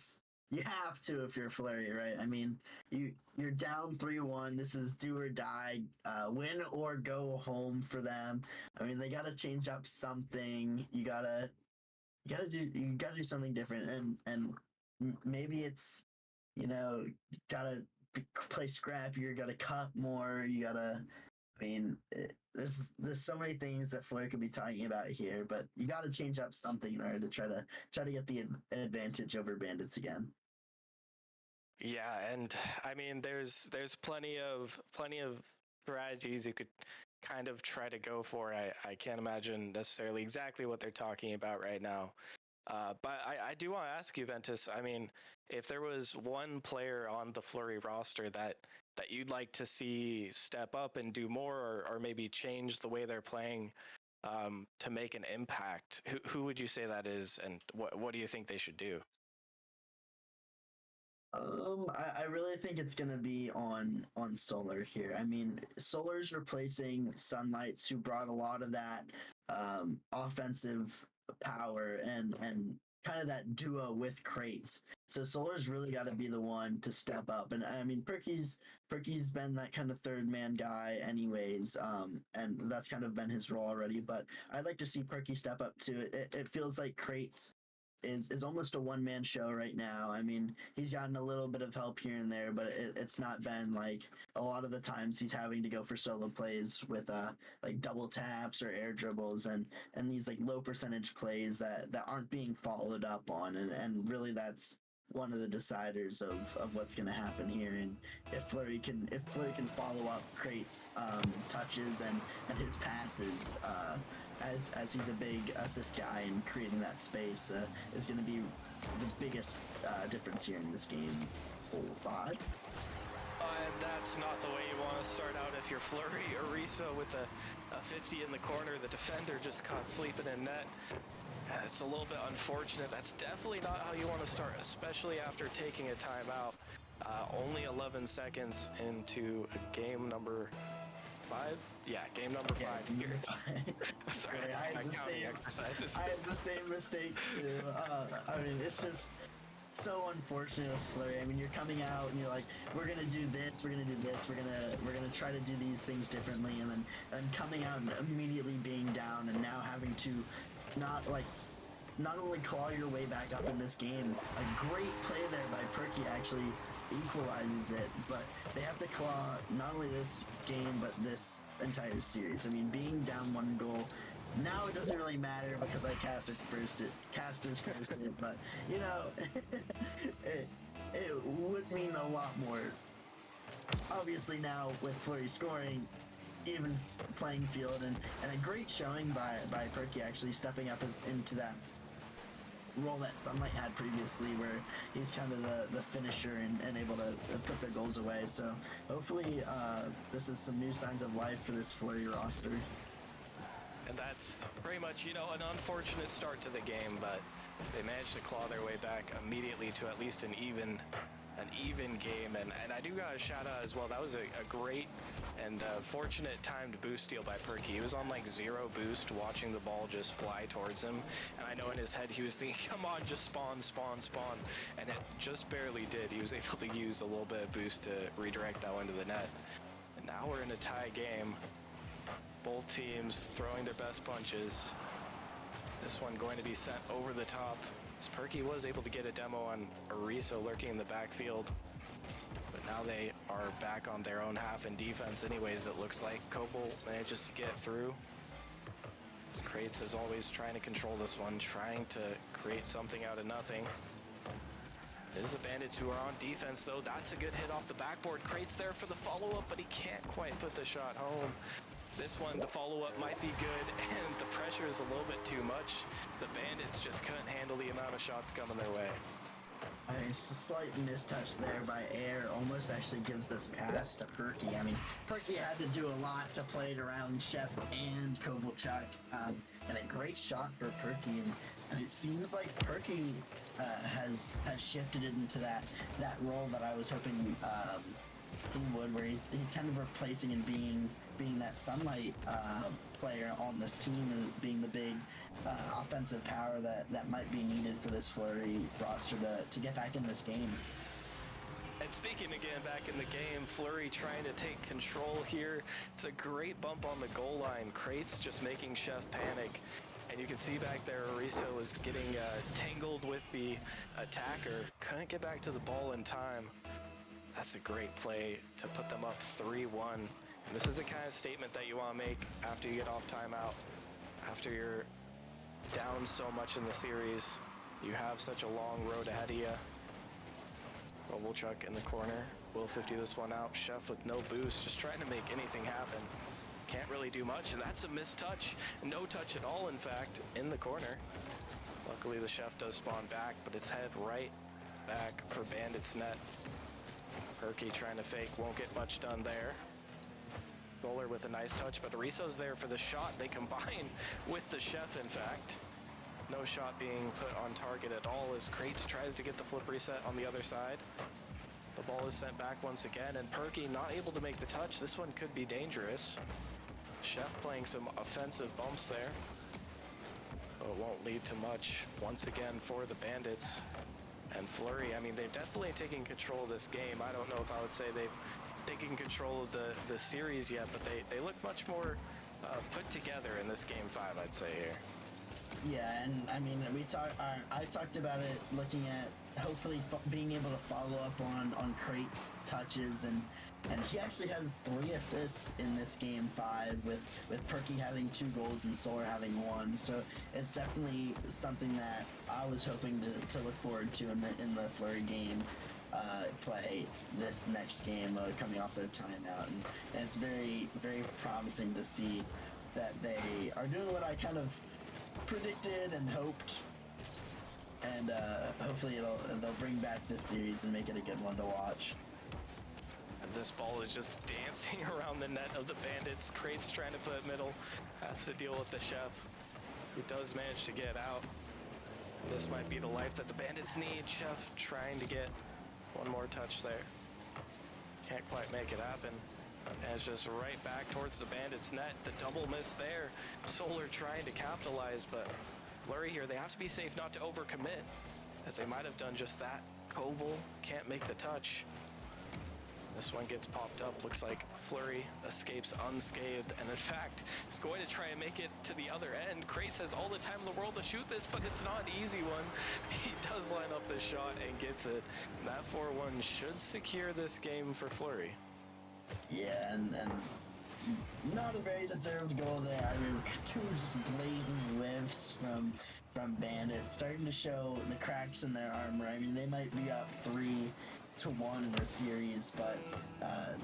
you have to if you're Flurry, right? I mean, you're down 3-1. This is do or die, win or go home for them. I mean, they gotta change up something. You gotta do something different, and maybe it's gotta play scrappier, gotta cut more, you gotta. I mean, there's so many things that Flurry could be talking about here, but you got to change up something in order to try to get the advantage over Bandits again. Yeah, and I mean, there's plenty of strategies you could kind of try to go for. I can't imagine necessarily exactly what they're talking about right now. But I do want to ask you, Ventus, I mean, if there was one player on the Flurry roster that you'd like to see step up and do more, or maybe change the way they're playing to make an impact, who would you say that is, and what do you think they should do? I really think it's gonna be on Solar here. I mean, Solar's replacing Sunlights, who brought a lot of that offensive power and kind of that duo with Crates. So Solar's really got to be the one to step up. And I mean, Perky's been that kind of third man guy anyways, and that's kind of been his role already. But I'd like to see Perky step up too. It feels like Crates is almost a one-man show right now. I mean, he's gotten a little bit of help here and there, but it's not been like a lot of the times he's having to go for solo plays with like double taps or air dribbles and these like low percentage plays that aren't being followed up on, and really that's one of the deciders of what's going to happen here. And if Flurry can follow up Crates touches and his passes, as he's a big assist guy and creating that space, is going to be the biggest difference here in this game. 4-5. And that's not the way you want to start out if you're Flurry. Ariso with a 50 in the corner. The defender just caught sleeping in net. It's a little bit unfortunate. That's definitely not how you want to start, especially after taking a timeout. Only 11 seconds into game number 5? Yeah, game number 5 here. Sorry, I had the same mistake too. I mean, it's just so unfortunate with Flurry. I mean, you're coming out and you're like, we're gonna do this, we're gonna do this, we're gonna try to do these things differently, and then coming out and immediately being down, and now having to not like not only claw your way back up in this game, a great play there by Perky actually equalizes it, but they have to claw not only this game, but this entire series. I mean, being down 1 goal, now it doesn't really matter because I casters cursed it, but, you know, it would mean a lot more. Obviously now with Flurry scoring, even playing field, and a great showing by Perky actually stepping up into that role that Sunlite had previously, where he's kind of the finisher and able to put the goals away. So hopefully this is some new signs of life for this Flurry roster. And that's pretty much, you know, an unfortunate start to the game, but they managed to claw their way back immediately to at least an even game, and I do got a shout out as well. That was a great and fortunate timed boost steal by Perky. He was on like 0 boost, watching the ball just fly towards him, and I know in his head he was thinking, come on, just spawn, and it just barely did. He was able to use a little bit of boost to redirect that one to the net. And now we're in a tie game. Both teams throwing their best punches. This one going to be sent over the top. Perky was able to get a demo on Ariso lurking in the backfield, but now they are back on their own half in defense anyways, it looks like. Koval manages to get through. Crates is always trying to control this one, trying to create something out of nothing. This is the Bandits who are on defense though. That's a good hit off the backboard. Crates there for the follow-up, but he can't quite put the shot home. This one, the follow-up might be good, and the pressure is a little bit too much. The Bandits just couldn't handle the amount of shots coming their way. It's a slight mistouch there by Air, almost actually gives this pass to Perky. I mean, Perky had to do a lot to play it around Chef and Kovalchuk, and a great shot for Perky, and it seems like Perky has shifted into that role that I was hoping he would, where he's kind of replacing and being that Sunlite player on this team, and being the big offensive power that might be needed for this Flurry roster to get back in this game. And speaking again back in the game, Flurry trying to take control here. It's a great bump on the goal line. Crates just making Chef panic. And you can see back there, Ariso was getting tangled with the attacker. Couldn't get back to the ball in time. That's a great play to put them up 3-1. And this is the kind of statement that you want to make after you get off timeout. After you're down so much in the series, you have such a long road ahead of you. Kovalchuk in the corner. Will 50 this one out. Chef with no boost, just trying to make anything happen. Can't really do much, and that's a missed touch. No touch at all, in fact, in the corner. Luckily, the Chef does spawn back, but it's head right back for Bandits net. Perky trying to fake, won't get much done there. Bowler with a nice touch, but Ariso's there for the shot. They combine with the Chef, in fact. No shot being put on target at all as Crates tries to get the flip reset on the other side. The ball is sent back once again, and Perky not able to make the touch. This one could be dangerous. Chef playing some offensive bumps there, but it won't lead to much once again for the Bandits. And Flurry, I mean, they've definitely taken control of this game. I don't know if I would say they've taken control of the series yet, but they look much more put together in this game 5, I'd say here. Yeah, and I mean, I talked about it, looking at hopefully being able to follow up on Crates' touches, and he actually has 3 assists in this game 5, with Perky having 2 goals and Solar having 1. So it's definitely something that I was hoping to look forward to in the Flurry game play this next game, coming off their timeout, and it's very, very promising to see that they are doing what I kind of predicted and hoped, and hopefully they'll bring back this series and make it a good one to watch. And this ball is just dancing around the net of the Bandits. Crates trying to put middle, has to deal with the Chef. He does manage to get out. This might be the life that the Bandits need. Chef trying to get one more touch there. Can't quite make it happen. And it's just right back towards the Bandits net. The double miss there. Solar trying to capitalize, but Flurry here, they have to be safe not to overcommit, as they might have done just that. Koval can't make the touch. This one gets popped up. Looks like Flurry escapes unscathed, and in fact, is going to try and make it to the other end. Crates has all the time in the world to shoot this, but it's not an easy one. He does line up the shot and gets it. That 4-1 should secure this game for Flurry. Yeah, and not a very deserved goal there. I mean, two just blatant whiffs from Bandits, starting to show the cracks in their armor. I mean, they might be up 3-1 in the series, but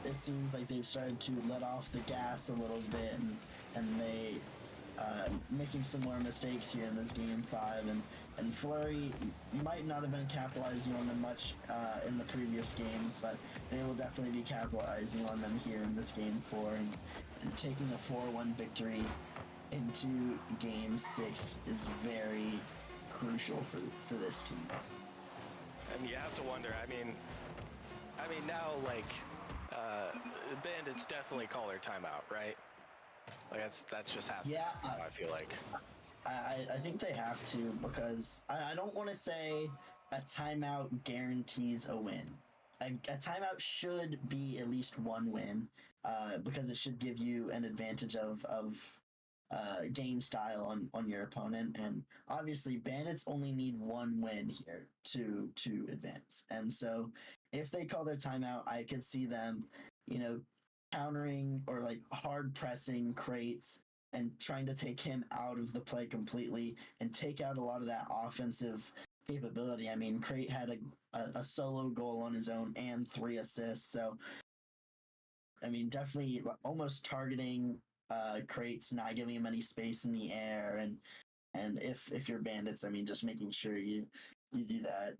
it seems like they've started to let off the gas a little bit, and they making some more mistakes here in this game 5, and Flurry might not have been capitalizing on them much in the previous games, but they will definitely be capitalizing on them here in this game 4, and taking a 4-1 victory into game 6 is very crucial for this team. And you have to wonder, I mean now, like, Bandits definitely call their timeout, right? Like, that's just has to happen, I feel like. I think they have to, because I don't want to say a timeout guarantees a win. A timeout should be at least one win, because it should give you an advantage of game style on your opponent, and obviously Bandits only need one win here to advance. And so if they call their timeout, I could see them, countering or like hard pressing Crates and trying to take him out of the play completely and take out a lot of that offensive capability. I mean, Crate had a solo goal on his own and 3 assists, so I mean, definitely almost targeting Crates, not giving him any space in the air, and if you're Bandits, I mean, just making sure you do that.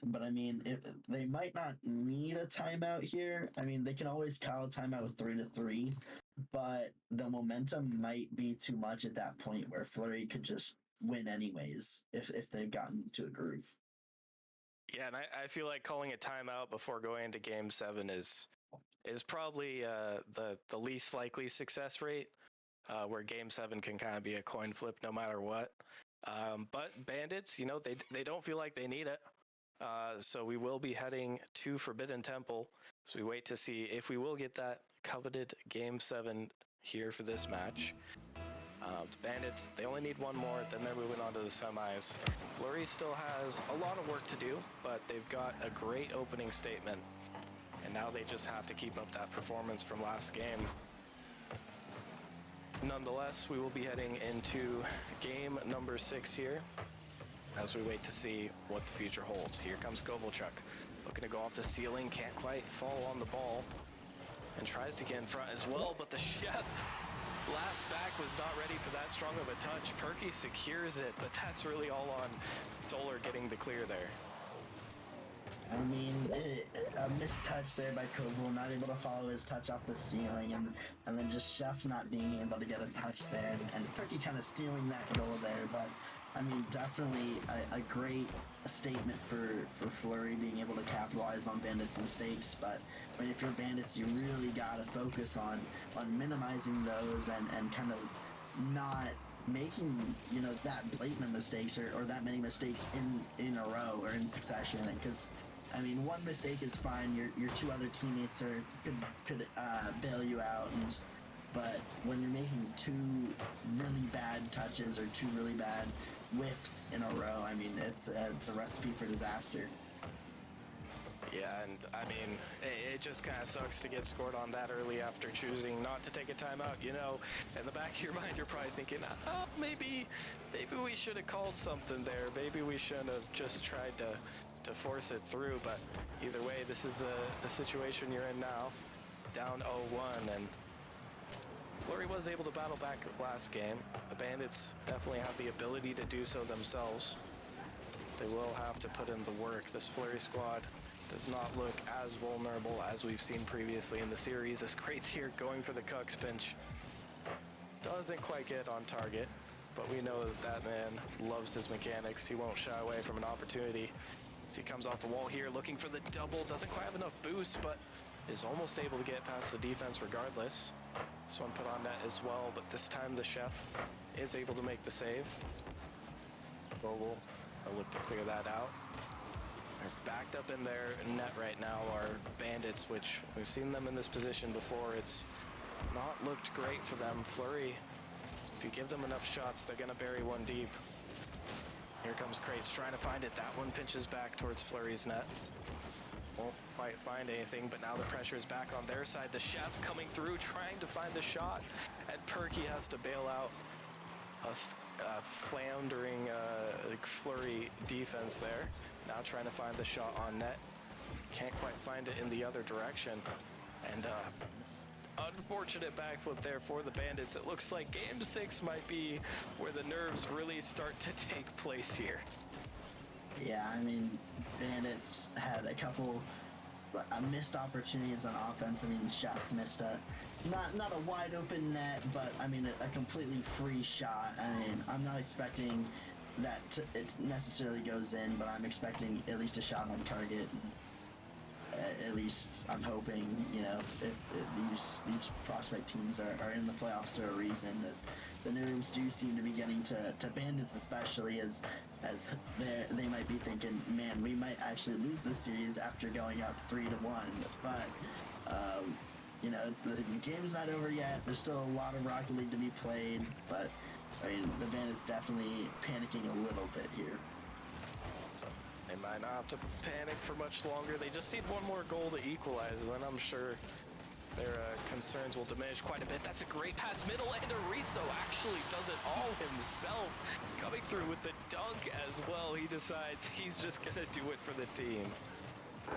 But I mean, they might not need a timeout here. I mean, they can always call a timeout with 3-3, but the momentum might be too much at that point where Flurry could just win anyways if they've gotten to a groove. Yeah, and I feel like calling a timeout before going into game 7 is probably the least likely success rate, where game 7 can kind of be a coin flip no matter what. But Bandits, they don't feel like they need it. So we will be heading to Forbidden Temple. So we wait to see if we will get that coveted game 7 here for this match. The Bandits, they only need one more, then they're moving on to the semis. Flurry still has a lot of work to do, but they've got a great opening statement. And now they just have to keep up that performance from last game. Nonetheless, we will be heading into game number 6 here, as we wait to see what the future holds. Here comes Kovalchuk, looking to go off the ceiling, can't quite fall on the ball, and tries to get in front as well, but the chef last back was not ready for that strong of a touch. Perky secures it, but that's really all on Dolar getting the clear there. I mean, a missed touch there by Koval, not able to follow his touch off the ceiling, and then just Chef not being able to get a touch there, and Perky kind of stealing that goal there. But I mean, definitely a great statement for Flurry being able to capitalize on Bandits' mistakes. But I mean, if you're Bandits, you really gotta focus on minimizing those and kind of not making that blatant mistakes or that many mistakes in a row or in succession, because I mean, one mistake is fine. Your 2 other teammates could bail you out, but when you're making 2 really bad touches or 2 really bad whiffs in a row, I mean, it's a recipe for disaster. Yeah, and I mean, it just kind of sucks to get scored on that early after choosing not to take a timeout. In the back of your mind, you're probably thinking, maybe we should have called something there. Maybe we shouldn't have just tried to force it through. But either way, this is the situation you're in now, down 0-1, and Flurry was able to battle back last game. The Bandits definitely have the ability to do so themselves. They will have to put in the work. This Flurry squad does not look as vulnerable as we've seen previously in the series. This Crates here going for the Cucks pinch. Doesn't quite get on target, but we know that man loves his mechanics. He won't shy away from an opportunity. As he comes off the wall here looking for the double. Doesn't quite have enough boost, but is almost able to get past the defense regardless. This one put on net as well, but this time the chef is able to make the save. Vogel will look to clear that out. They're backed up in their net right now are Bandits, which we've seen them in this position before. It's not looked great for them. Flurry, if you give them enough shots, they're going to bury one deep. Here comes Crates trying to find it. That one pinches back towards Flurry's net. Won't quite find anything, but now the pressure is back on their side. The chef coming through, trying to find the shot, and Perky has to bail out a floundering Flurry defense there. Now trying to find the shot on net. Can't quite find it in the other direction. And unfortunate backflip there for the Bandits. It looks like Game 6 might be where the nerves really start to take place here. Yeah, I mean, Bandits had a couple missed opportunities on offense. I mean, Chef missed not a wide open net, but I mean a completely free shot. I mean, I'm not expecting that it necessarily goes in, but I'm expecting at least a shot on target. At least I'm hoping, you know, if these prospect teams are in the playoffs for a reason, that the nerves do seem to be getting to Bandits, especially as they might be thinking, man, we might actually lose this series after going up 3-1. But you know, the game's not over yet. There's still a lot of Rocket League to be played, but I mean, the Bandits definitely panicking a little bit here. They might not have to panic for much longer. They just need one more goal to equalize, and then I'm sure their concerns will diminish quite a bit. That's a great pass middle, and Ariso actually does it all himself. Coming through with the dunk as well. He decides he's just going to do it for the team.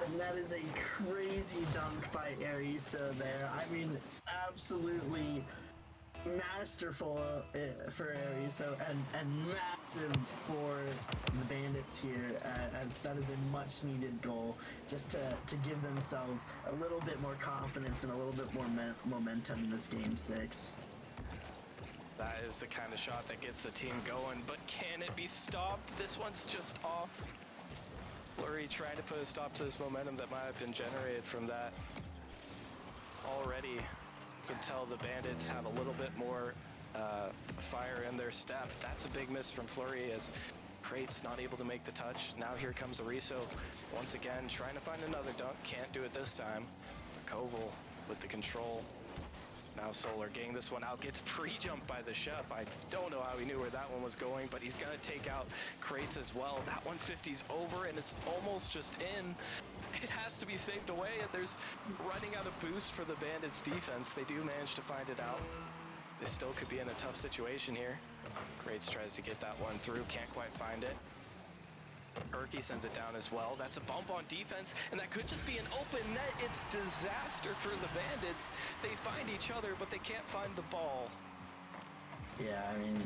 And that is a crazy dunk by Ariso there. I mean, absolutely masterful for Ariso and massive for the Bandits here, as that is a much needed goal just to give themselves a little bit more confidence and a little bit more momentum in this game 6. That is the kind of shot that gets the team going, but can it be stopped? This one's just off. Flurry trying to put a stop to this momentum that might have been generated from that. Already you can tell the Bandits have a little bit more fire in their step. That's a big miss from Flurry as Crates not able to make the touch. Now here comes Ariso once again trying to find another dunk. Can't do it this time. Koval with the control. Now Solar getting this one out, gets pre-jumped by the chef. I don't know how he knew where that one was going, but he's gonna take out Crates as well. That 150's over and it's almost just in. It has to be saved away, and there's running out of boost for the Bandits defense. They do manage to find it out. They still could be in a tough situation here. Crates tries to get that one through, can't quite find it. Perky sends it down as well. That's a bump on defense, and that could just be an open net. It's disaster for the Bandits. They find each other, but they can't find the ball. Yeah, I mean,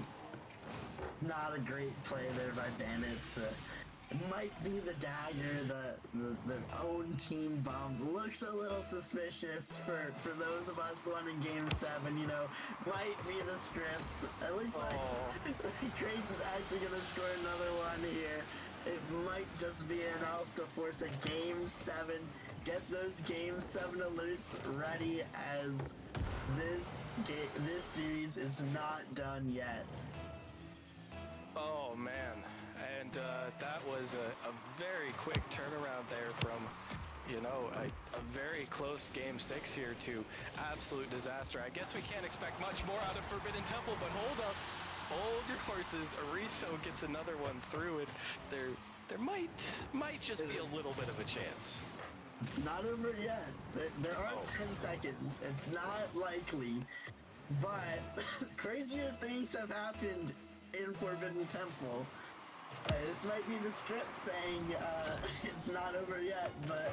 not a great play there by Bandits. It might be the dagger, the own team bump. Looks a little suspicious for those of us wanting Game 7, you know. Might be the scripts. It looks like Crates is actually going to score another one here. It might just be enough to force a Game 7. Get those Game 7 alerts ready, as this series is not done yet. Oh, man. And that was a very quick turnaround there from, you know, a very close Game 6 here to absolute disaster. I guess we can't expect much more out of Forbidden Temple, but hold up. Hold your horses. Ariso gets another one through, and there might just be a little bit of a chance. It's not over yet. There are 10 seconds. It's not likely, but crazier things have happened in Forbidden Temple. This might be the script saying it's not over yet, but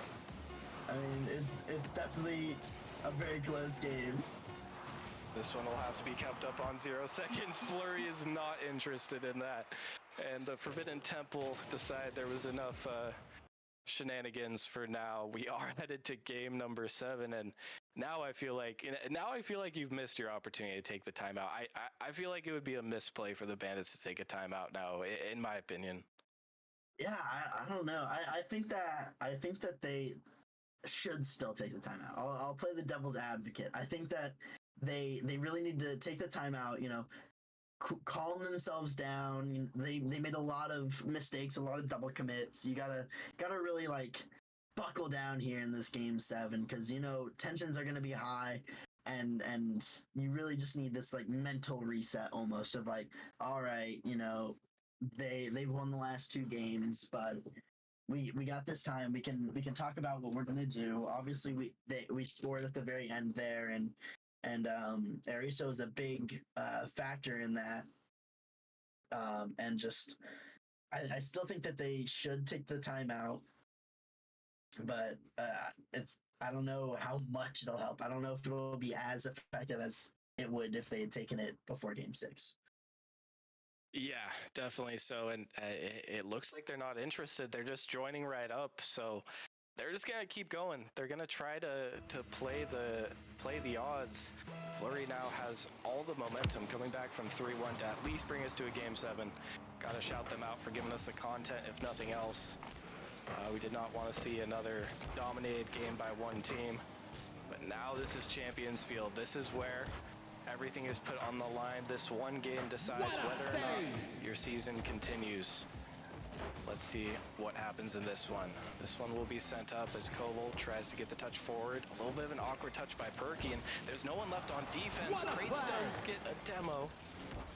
I mean, it's definitely a very close game. This one will have to be kept up on 0 seconds. Flurry is not interested in that. And the Forbidden Temple decided there was enough shenanigans for now. We are headed to game number 7, and now I feel like you've missed your opportunity to take the timeout. I feel like it would be a misplay for the Bandits to take a timeout now, in my opinion. Yeah, I don't know. I think that they should still take the timeout. I'll play the devil's advocate. I think that they really need to take the timeout, you know, calm themselves down. They made a lot of mistakes, a lot of double commits. You gotta really like buckle down here in this game 7 because tensions are gonna be high, and you really just need this like mental reset almost of like, all right, they've won the last 2 games, but we got this time. We can talk about what we're gonna do. Obviously, we scored at the very end there, and Ariso is a big factor in that. And just I still think that they should take the timeout, but I don't know how much it'll help. I don't know if it'll be as effective as it would if they had taken it before Game 6. Yeah, definitely so. And it looks like they're not interested. They're just joining right up. So they're just gonna keep going. They're gonna try to play the odds. Flurry now has all the momentum coming back from 3-1 to at least bring us to a Game 7. Gotta shout them out for giving us the content, if nothing else. We did not want to see another dominated game by one team. But now this is Champions Field. This is where everything is put on the line. This one game decides whether or not your season continues. Let's see what happens in this one. This one will be sent up as Koval tries to get the touch forward. A little bit of an awkward touch by Perky, and there's no one left on defense. Crates does get a demo.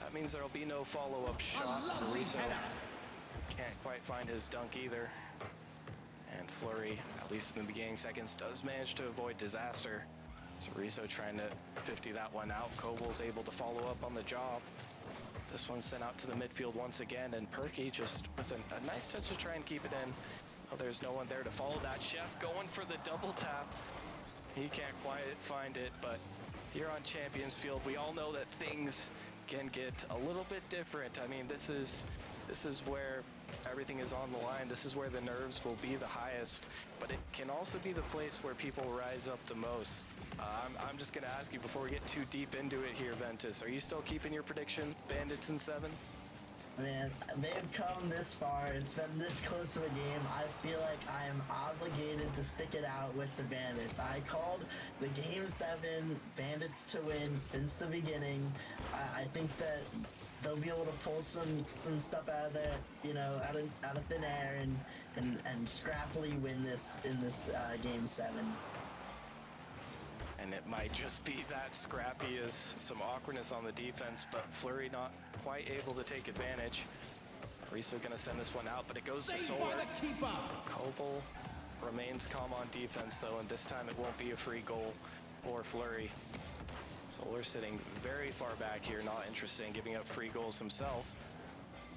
That means there'll be no follow-up shot. Riso can't quite find his dunk either. And Flurry, at least in the beginning seconds, does manage to avoid disaster. So Riso trying to 50 that one out. Koval's able to follow up on the job. This one's sent out to the midfield once again, and Perky just with a nice touch to try and keep it in. Oh, there's no one there to follow that. Chef going for the double tap. He can't quite find it, but here on Champions Field, we all know that things can get a little bit different. I mean, this is where everything is on the line. This is where the nerves will be the highest, but it can also be the place where people rise up the most. I'm just gonna ask you before we get too deep into it here, Ventus, are you still keeping your prediction, Bandits in 7? Man, they've come this far. It's been this close of a game. I feel like I am obligated to stick it out with the Bandits. I called the Game 7 Bandits to win since the beginning. I think that they'll be able to pull some stuff out of there, out of thin air, and scrappily win this in this Game 7. And it might just be that scrappy as some awkwardness on the defense, but Flurry not quite able to take advantage. Riso gonna send this one out, but it goes to Solar. Koval remains calm on defense though, and this time it won't be a free goal for Flurry. Solar sitting very far back here, not interested in giving up free goals himself.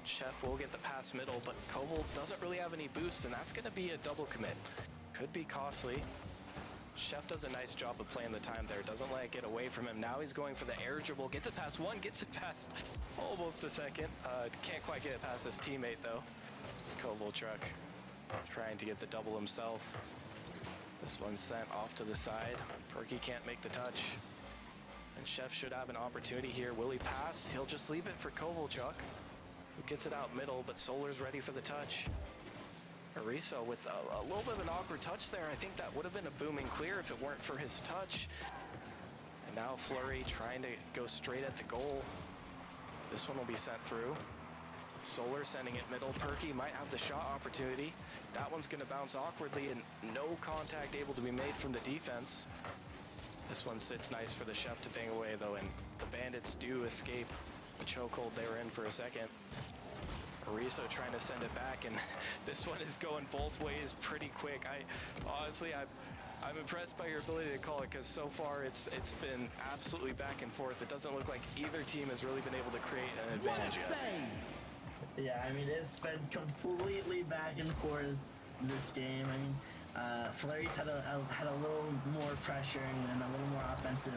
Chef will get the pass middle, but Koval doesn't really have any boost, and that's gonna be a double commit. Could be costly. Chef does a nice job of playing the time there, doesn't let it get away from him. Now he's going for the air dribble, gets it past one, gets it past almost a second. Can't quite get it past his teammate though. It's Kovalchuk trying to get the double himself. This one's sent off to the side. Perky can't make the touch. And Chef should have an opportunity here. Will he pass? He'll just leave it for Kovalchuk, who gets it out middle, but Solar's ready for the touch. Ariso with a little bit of an awkward touch there. I think that would have been a booming clear if it weren't for his touch. And now Flurry trying to go straight at the goal. This one will be sent through. Solar sending it middle. Perky might have the shot opportunity. That one's going to bounce awkwardly, and no contact able to be made from the defense. This one sits nice for the Chef to bang away though, and the Bandits do escape the chokehold they were in for a second. Ariso trying to send it back, and this one is going both ways pretty quick. I'm impressed by your ability to call it, because so far it's been absolutely back and forth. It doesn't look like either team has really been able to create an advantage yet. Yeah, I mean, it's been completely back and forth this game. I mean, Flurry's had a little more pressure and a little more offensive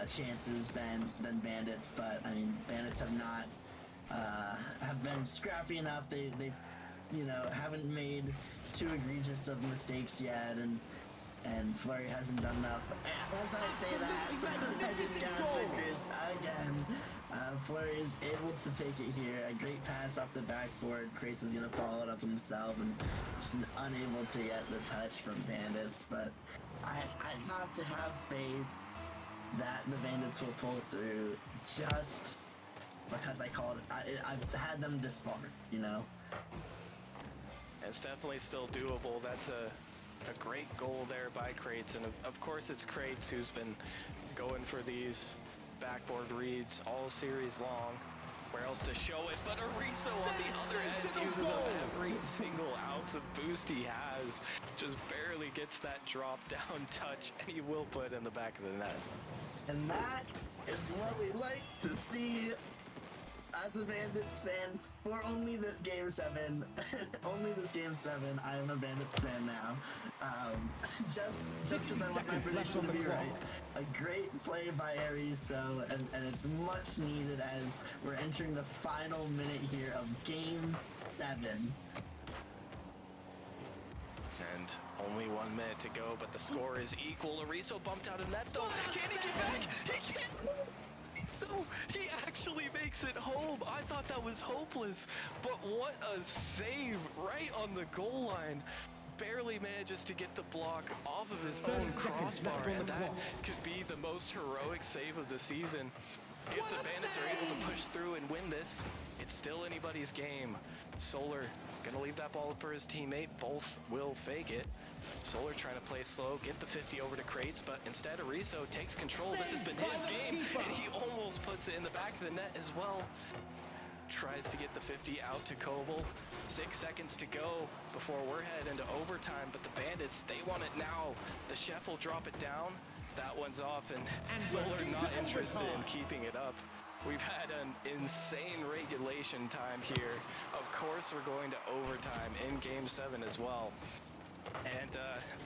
chances than Bandits, but I mean, Bandits have not have been scrappy enough. They've haven't made too egregious of mistakes yet, and Flurry hasn't done enough. And as I say that, I just got stickers again. Flurry is able to take it here. A great pass off the backboard. Crates is gonna follow it up himself, and just unable to get the touch from Bandits. But I have to have faith that the Bandits will pull through. Just because I called it. I've had them this far, you know. It's definitely still doable. That's a great goal there by Crates, and of course it's Crates who's been going for these backboard reads all series long. Where else to show it? But Ariso on the other end uses up every single ounce of boost he has. Just barely gets that drop down touch, and he will put it in the back of the net. And that is what we like to see as a Bandits fan for only this game 7. Only this game 7. I am a Bandits fan now. Just because I want my prediction to be right. A great play by Ariso, and it's much needed as we're entering the final minute here of game 7. And only 1 minute to go, but the score is equal. Ariso bumped out of net though. Can he get back? He can't. No, he actually makes it home. I thought that was hopeless, but what a save right on the goal line. Barely manages to get the block off of his own crossbar, and that could be the most heroic save of the season. If the Bandits are able to push through and win this, it's still anybody's game. Solar gonna leave that ball for his teammate. Both will fake it. Solar trying to play slow, get the 50 over to Crates, but instead Ariso takes control. This has been his game, and he almost puts it in the back of the net as well. Tries to get the 50 out to Koval. 6 seconds to go before we're headed into overtime, but the Bandits, they want it now. The chef will drop it down. That one's off, and Solar not interested in keeping it up. We've had an insane regulation time here. Of course, we're going to overtime in Game 7 as well. And,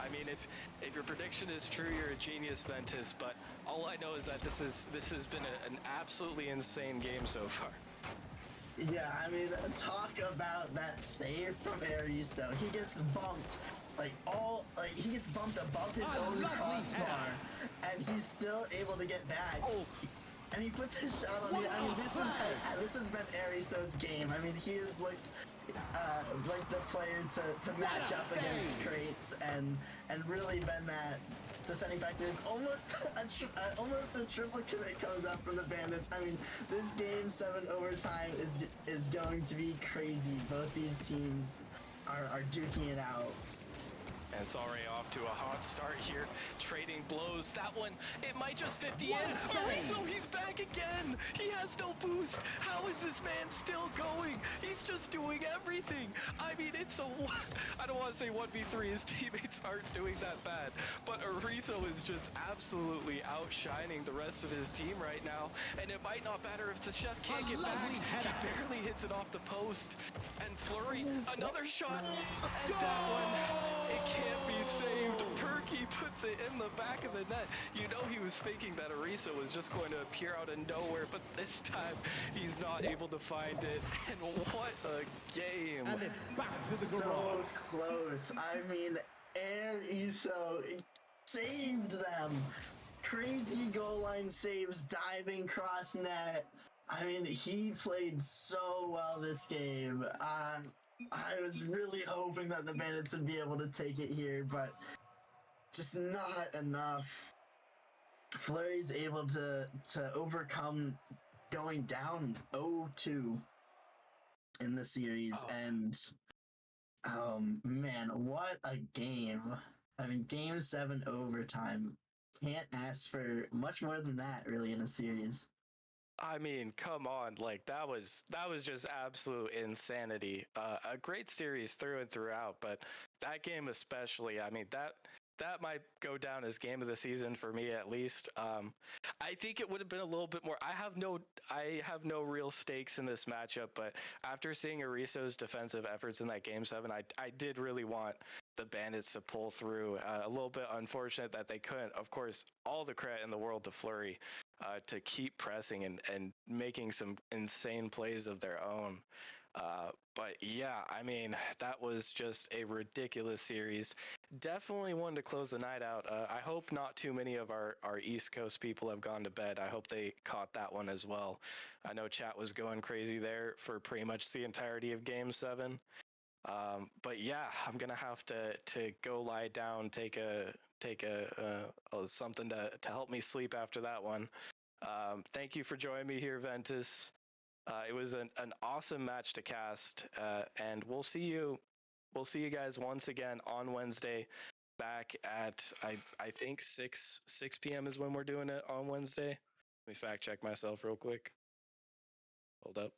I mean, if your prediction is true, you're a genius, Ventus, but all I know is that this has been an absolutely insane game so far. Yeah, I mean, talk about that save from Ariso. He gets bumped, he gets bumped above his own crossbar, and he's still able to get back. Oh. And he puts his shot on it. I mean, this has been Ariso's game. I mean, he has looked like the player to match up against Crates, and really been that deciding factor. Is almost a triple commit comes out from the Bandits. I mean, this game 7 overtime is going to be crazy. Both these teams are duking it out. And it's already off to a hot start here. Trading blows. That one, it might just 50 in. Ariso, he's back again. He has no boost. How is this man still going? He's just doing everything. I mean, it's I don't want to say 1v3. His teammates aren't doing that bad. But Ariso is just absolutely outshining the rest of his team right now. And it might not matter if the chef can't get back. He barely hits it off the post. And Flurry, another shot. And that one, it can't be saved. Perky puts it in the back of the net. You know he was thinking that Ariso was just going to appear out of nowhere, but this time he's not able to find it. And what a game. And it's back to the garage. So close. I mean, Ariso saved them. Crazy goal line saves, diving cross net. I mean, he played so well this game. I was really hoping that the Bandits would be able to take it here, but just not enough. Flurry's able to overcome going down 0-2 in the series, and man, what a game. I mean, Game 7 overtime. Can't ask for much more than that, really, in a series. I mean, come on, like that was just absolute insanity. A great series through and throughout, but that game especially, I mean, that might go down as game of the season for me at least. I think it would have been a little bit more. I have no real stakes in this matchup, but after seeing Ariso's defensive efforts in that Game 7, I did really want the Bandits to pull through. A little bit unfortunate that they couldn't. Of course, all the credit in the world to Flurry to keep pressing and making some insane plays of their own. But yeah, I mean, that was just a ridiculous series. Definitely one to close the night out. I hope not too many of our East Coast people have gone to bed. I hope they caught that one as well. I know chat was going crazy there for pretty much the entirety of Game 7. But yeah, I'm gonna have to go lie down, take a something to help me sleep after that one. Thank you for joining me here, Ventus. It was an awesome match to cast, and we'll see you guys once again on Wednesday. Back at I think 6 p.m. is when we're doing it on Wednesday. Let me fact check myself real quick. Hold up.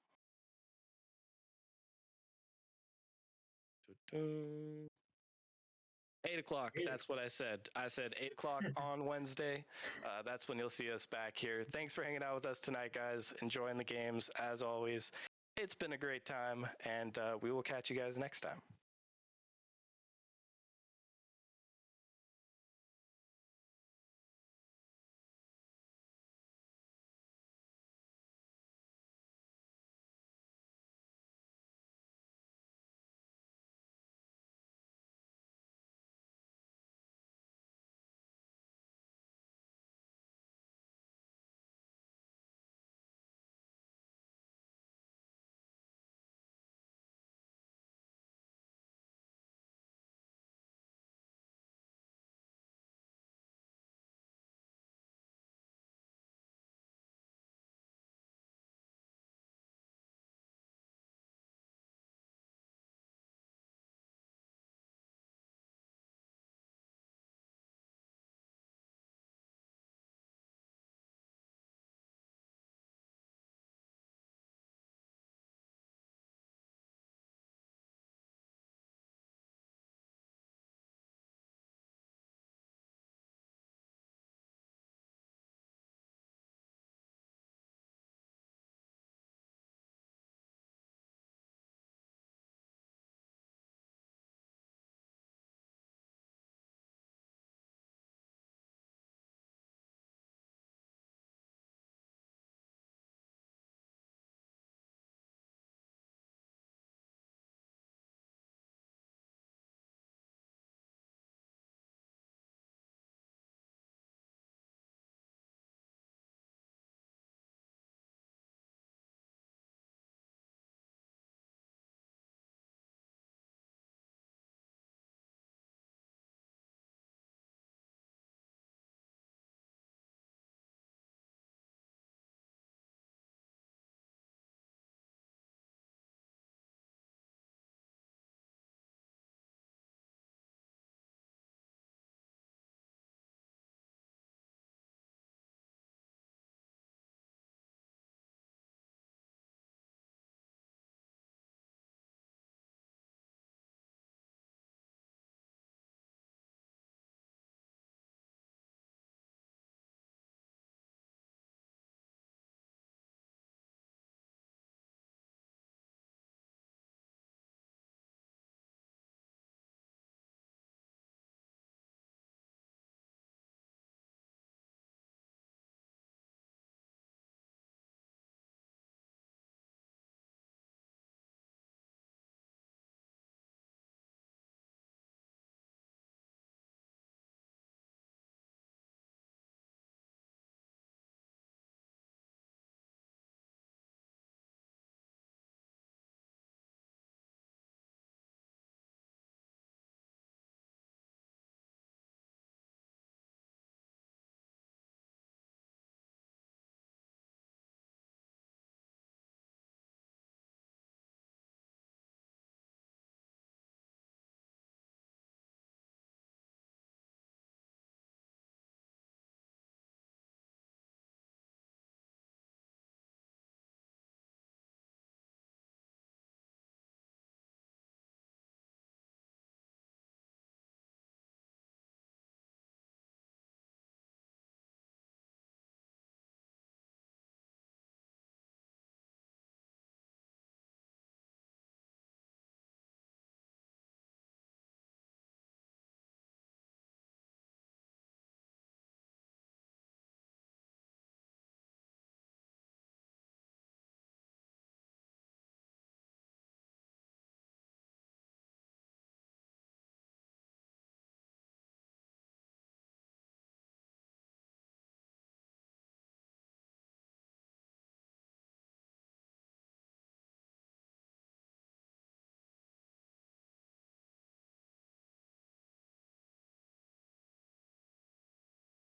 8 o'clock. That's what I said. I said 8 o'clock on Wednesday. That's when you'll see us back here. Thanks for hanging out with us tonight, guys. Enjoying the games as always. It's been a great time, and we will catch you guys next time.